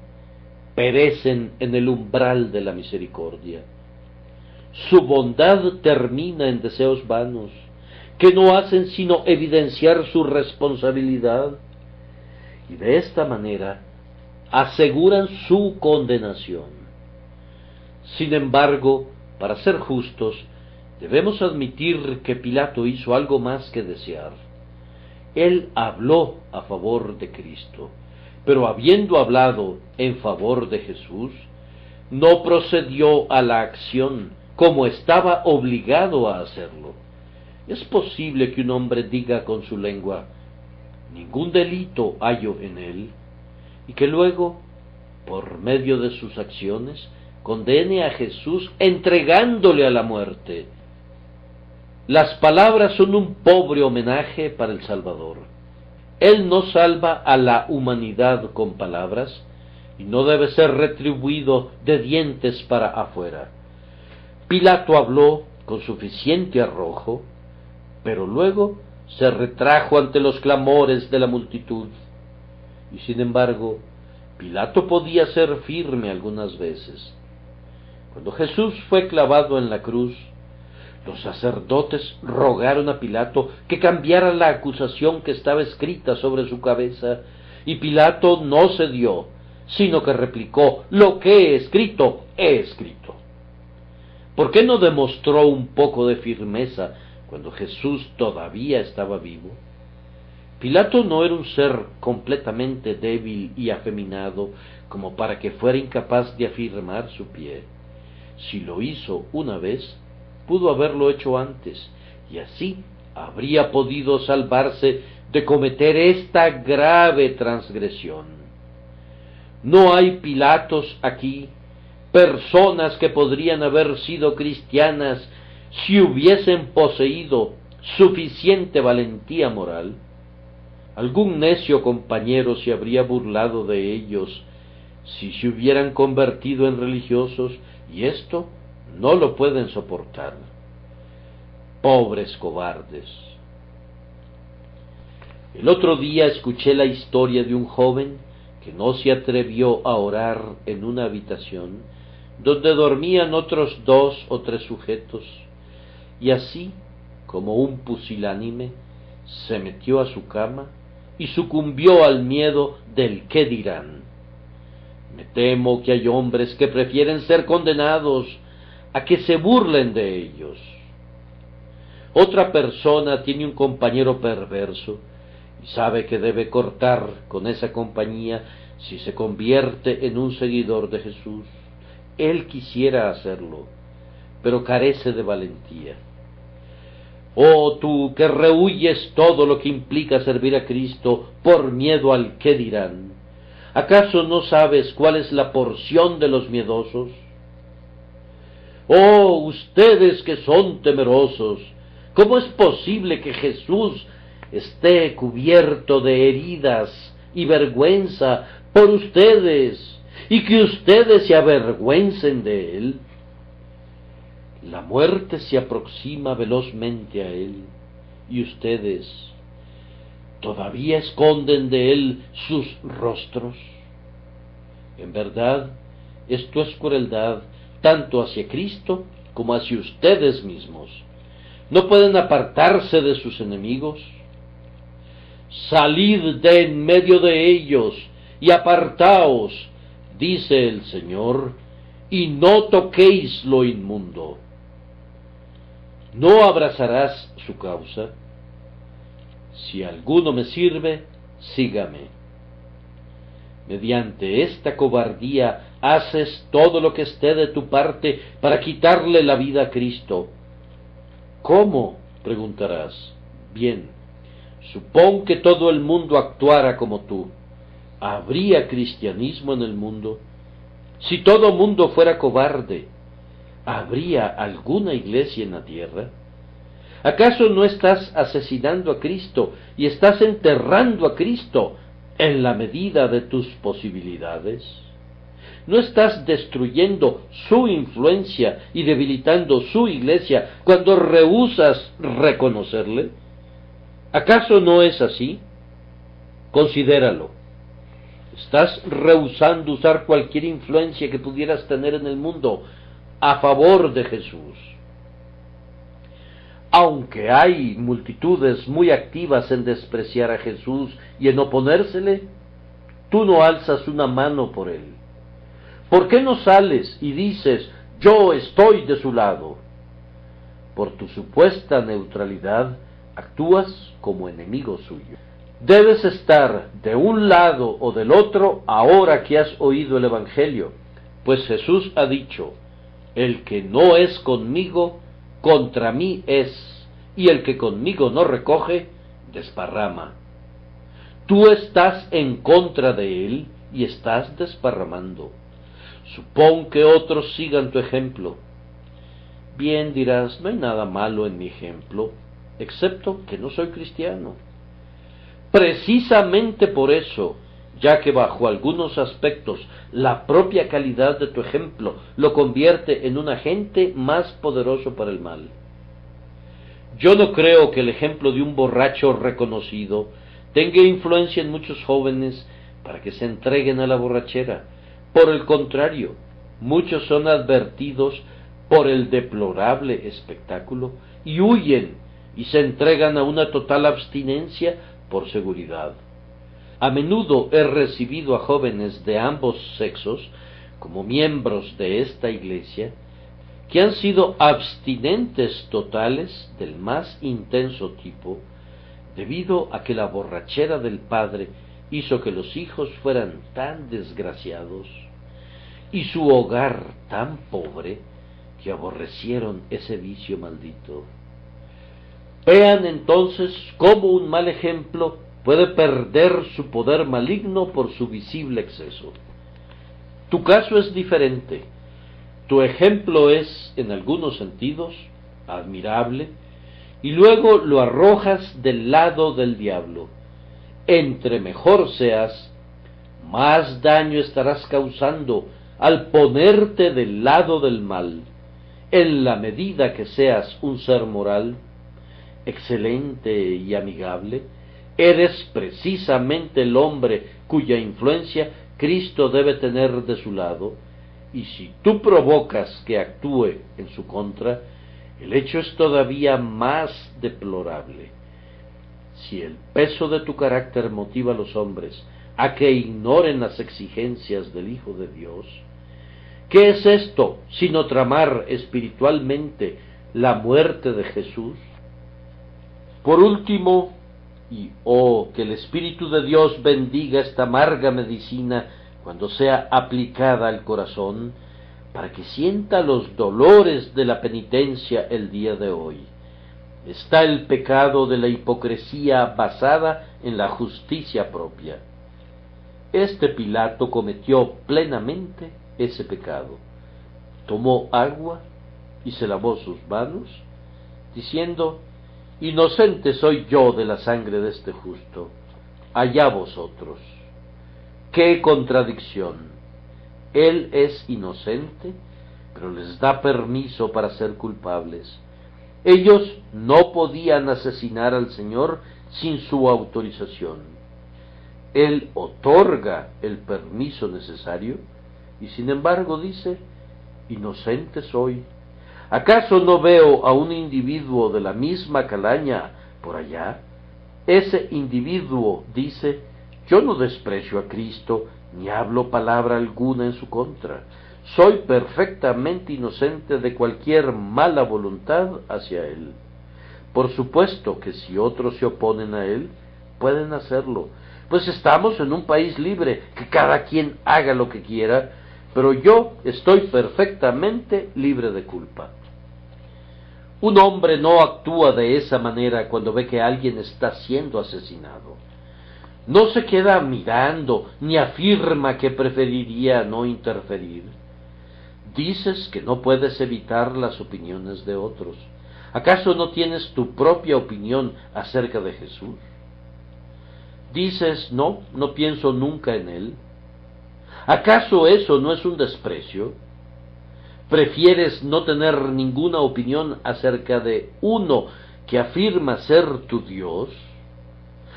perecen en el umbral de la misericordia. Su bondad termina en deseos vanos, que no hacen sino evidenciar su responsabilidad, y de esta manera aseguran su condenación. Sin embargo, para ser justos, debemos admitir que Pilato hizo algo más que desear. Él habló a favor de Cristo, pero habiendo hablado en favor de Jesús, no procedió a la acción como estaba obligado a hacerlo. Es posible que un hombre diga con su lengua, ningún delito hallo en él, y que luego, por medio de sus acciones, condene a Jesús entregándole a la muerte. Las palabras son un pobre homenaje para el Salvador. Él no salva a la humanidad con palabras, y no debe ser retribuido de dientes para afuera. Pilato habló con suficiente arrojo, pero luego se retrajo ante los clamores de la multitud. Y sin embargo, Pilato podía ser firme algunas veces. Cuando Jesús fue clavado en la cruz, los sacerdotes rogaron a Pilato que cambiara la acusación que estaba escrita sobre su cabeza, y Pilato no cedió, sino que replicó, lo que he escrito, he escrito. ¿Por qué no demostró un poco de firmeza cuando Jesús todavía estaba vivo? Pilato no era un ser completamente débil y afeminado como para que fuera incapaz de afirmar su pie. Si lo hizo una vez, pudo haberlo hecho antes, y así habría podido salvarse de cometer esta grave transgresión. No hay Pilatos aquí, personas que podrían haber sido cristianas si hubiesen poseído suficiente valentía moral. Algún necio compañero se habría burlado de ellos si se hubieran convertido en religiosos, y esto no lo pueden soportar. Pobres cobardes. El otro día escuché la historia de un joven que no se atrevió a orar en una habitación donde dormían otros 2 o 3 sujetos, y así, como un pusilánime, se metió a su cama y sucumbió al miedo del qué dirán. Me temo que hay hombres que prefieren ser condenados a que se burlen de ellos. Otra persona tiene un compañero perverso y sabe que debe cortar con esa compañía si se convierte en un seguidor de Jesús. Él quisiera hacerlo, pero carece de valentía. Oh, tú que rehuyes todo lo que implica servir a Cristo por miedo al qué dirán, ¿acaso no sabes cuál es la porción de los miedosos? Oh, ustedes que son temerosos, ¿cómo es posible que Jesús esté cubierto de heridas y vergüenza por ustedes, y que ustedes se avergüencen de él? La muerte se aproxima velozmente a él, y ustedes todavía esconden de él sus rostros. En verdad, esto es crueldad tanto hacia Cristo como hacia ustedes mismos. ¿No pueden apartarse de sus enemigos? Salid de en medio de ellos y apartaos, dice el Señor, y no toquéis lo inmundo. ¿No abrazarás su causa? Si alguno me sirve, sígame. Mediante esta cobardía haces todo lo que esté de tu parte para quitarle la vida a Cristo. ¿Cómo?, preguntarás. Bien, supón que todo el mundo actuara como tú. ¿Habría cristianismo en el mundo? Si todo mundo fuera cobarde, ¿habría alguna iglesia en la tierra? ¿Acaso no estás asesinando a Cristo y estás enterrando a Cristo en la medida de tus posibilidades? ¿No estás destruyendo su influencia y debilitando su iglesia cuando rehusas reconocerle? ¿Acaso no es así? Considéralo. Estás rehusando usar cualquier influencia que pudieras tener en el mundo a favor de Jesús. Aunque hay multitudes muy activas en despreciar a Jesús y en oponérsele, tú no alzas una mano por él. ¿Por qué no sales y dices, yo estoy de su lado? Por tu supuesta neutralidad, actúas como enemigo suyo. Debes estar de un lado o del otro ahora que has oído el Evangelio, pues Jesús ha dicho, el que no es conmigo, contra mí es, y el que conmigo no recoge, desparrama. Tú estás en contra de él y estás desparramando. Supón que otros sigan tu ejemplo. Bien, dirás, no hay nada malo en mi ejemplo, excepto que no soy cristiano. Precisamente por eso, ya que bajo algunos aspectos la propia calidad de tu ejemplo lo convierte en un agente más poderoso para el mal. Yo no creo que el ejemplo de un borracho reconocido tenga influencia en muchos jóvenes para que se entreguen a la borrachera. Por el contrario, muchos son advertidos por el deplorable espectáculo y huyen y se entregan a una total abstinencia por seguridad. A menudo he recibido a jóvenes de ambos sexos como miembros de esta iglesia que han sido abstinentes totales del más intenso tipo debido a que la borrachera del padre hizo que los hijos fueran tan desgraciados y su hogar tan pobre que aborrecieron ese vicio maldito. Vean entonces cómo un mal ejemplo puede perder su poder maligno por su visible exceso. Tu caso es diferente. Tu ejemplo es, en algunos sentidos, admirable, y luego lo arrojas del lado del diablo. Entre mejor seas, más daño estarás causando al ponerte del lado del mal. En la medida que seas un ser moral, excelente y amigable, eres precisamente el hombre cuya influencia Cristo debe tener de su lado, y si tú provocas que actúe en su contra, el hecho es todavía más deplorable. Si el peso de tu carácter motiva a los hombres a que ignoren las exigencias del Hijo de Dios, ¿qué es esto sino tramar espiritualmente la muerte de Jesús? Por último, y que el Espíritu de Dios bendiga esta amarga medicina cuando sea aplicada al corazón, para que sienta los dolores de la penitencia el día de hoy. Está el pecado de la hipocresía basada en la justicia propia. Este Pilato cometió plenamente ese pecado. Tomó agua y se lavó sus manos, diciendo, inocente soy yo de la sangre de este justo, allá vosotros. ¡Qué contradicción! Él es inocente, pero les da permiso para ser culpables. Ellos no podían asesinar al Señor sin su autorización. Él otorga el permiso necesario y sin embargo dice, inocente soy. ¿Acaso no veo a un individuo de la misma calaña por allá? Ese individuo dice: yo no desprecio a Cristo, ni hablo palabra alguna en su contra. Soy perfectamente inocente de cualquier mala voluntad hacia él. Por supuesto que si otros se oponen a él, pueden hacerlo, pues estamos en un país libre, que cada quien haga lo que quiera, pero yo estoy perfectamente libre de culpa. Un hombre no actúa de esa manera cuando ve que alguien está siendo asesinado. No se queda mirando, ni afirma que preferiría no interferir. Dices que no puedes evitar las opiniones de otros. ¿Acaso no tienes tu propia opinión acerca de Jesús? Dices: no pienso nunca en él. ¿Acaso eso no es un desprecio? ¿Prefieres no tener ninguna opinión acerca de uno que afirma ser tu Dios?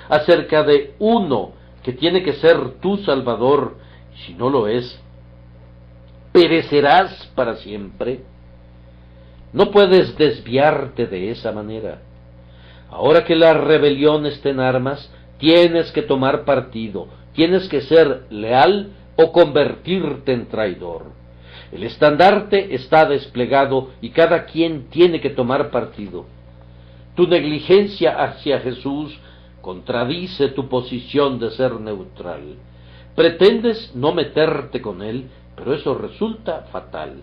¿Acerca de uno que tiene que ser tu Salvador? Si no lo es, ¿perecerás para siempre? No puedes desviarte de esa manera. Ahora que la rebelión está en armas, tienes que tomar partido, tienes que ser leal o convertirte en traidor. El estandarte está desplegado y cada quien tiene que tomar partido. Tu negligencia hacia Jesús contradice tu posición de ser neutral. Pretendes no meterte con él, pero eso resulta fatal.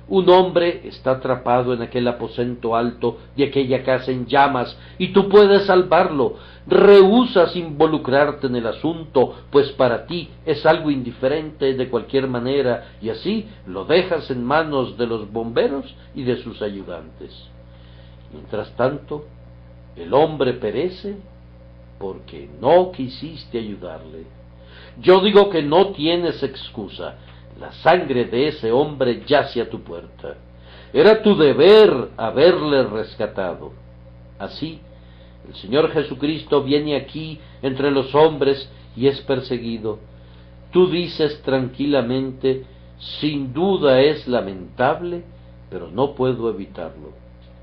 Un hombre está atrapado en aquel aposento alto de aquella casa en llamas, y tú puedes salvarlo. Rehúsas involucrarte en el asunto, pues para ti es algo indiferente de cualquier manera, y así lo dejas en manos de los bomberos y de sus ayudantes. Mientras tanto, el hombre perece porque no quisiste ayudarle. Yo digo que no tienes excusa. La sangre de ese hombre yace a tu puerta. Era tu deber haberle rescatado. Así, el Señor Jesucristo viene aquí entre los hombres y es perseguido. Tú dices tranquilamente: sin duda es lamentable, pero no puedo evitarlo.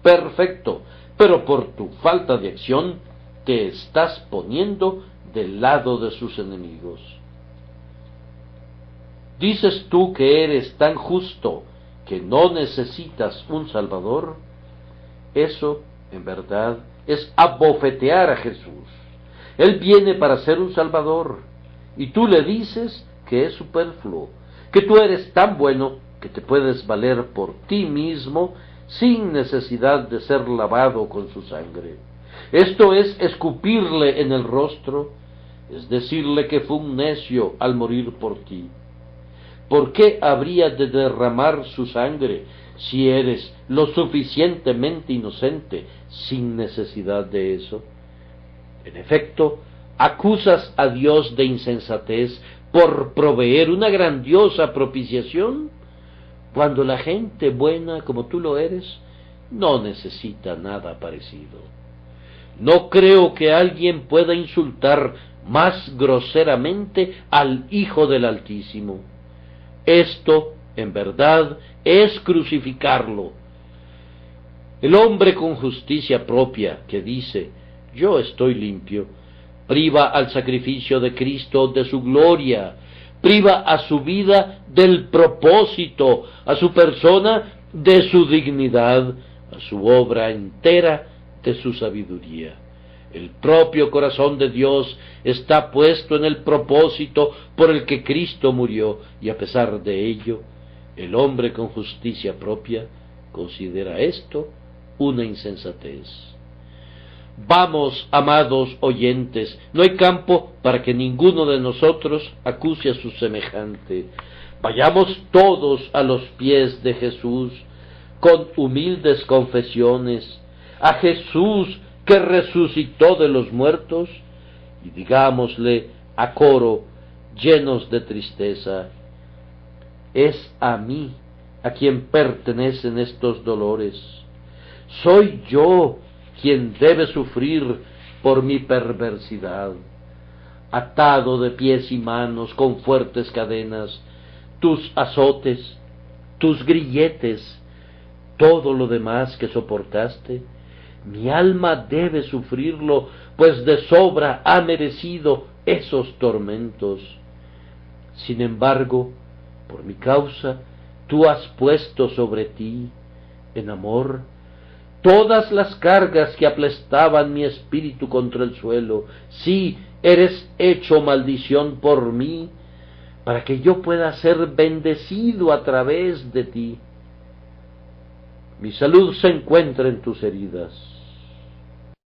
Perfecto, pero por tu falta de acción te estás poniendo del lado de sus enemigos. ¿Dices tú que eres tan justo que no necesitas un Salvador? Eso, en verdad, es abofetear a Jesús. Él viene para ser un Salvador, y tú le dices que es superfluo, que tú eres tan bueno que te puedes valer por ti mismo sin necesidad de ser lavado con su sangre. Esto es escupirle en el rostro, es decirle que fue un necio al morir por ti. ¿Por qué habría de derramar su sangre si eres lo suficientemente inocente sin necesidad de eso? En efecto, acusas a Dios de insensatez por proveer una grandiosa propiciación, cuando la gente buena como tú lo eres no necesita nada parecido. No creo que alguien pueda insultar más groseramente al Hijo del Altísimo. Esto, en verdad, es crucificarlo. El hombre con justicia propia que dice: yo estoy limpio, priva al sacrificio de Cristo de su gloria, priva a su vida del propósito, a su persona de su dignidad, a su obra entera de su sabiduría. El propio corazón de Dios está puesto en el propósito por el que Cristo murió, y a pesar de ello, el hombre con justicia propia considera esto una insensatez. Vamos, amados oyentes, no hay campo para que ninguno de nosotros acuse a su semejante. Vayamos todos a los pies de Jesús con humildes confesiones, a Jesús que resucitó de los muertos, y digámosle a coro, llenos de tristeza: es a mí a quien pertenecen estos dolores. Soy yo quien debe sufrir por mi perversidad. Atado de pies y manos con fuertes cadenas, tus azotes, tus grilletes, todo lo demás que soportaste, mi alma debe sufrirlo, pues de sobra ha merecido esos tormentos. Sin embargo, por mi causa, tú has puesto sobre ti, en amor, todas las cargas que aplastaban mi espíritu contra el suelo. Sí, eres hecho maldición por mí, para que yo pueda ser bendecido a través de ti. Mi salud se encuentra en tus heridas.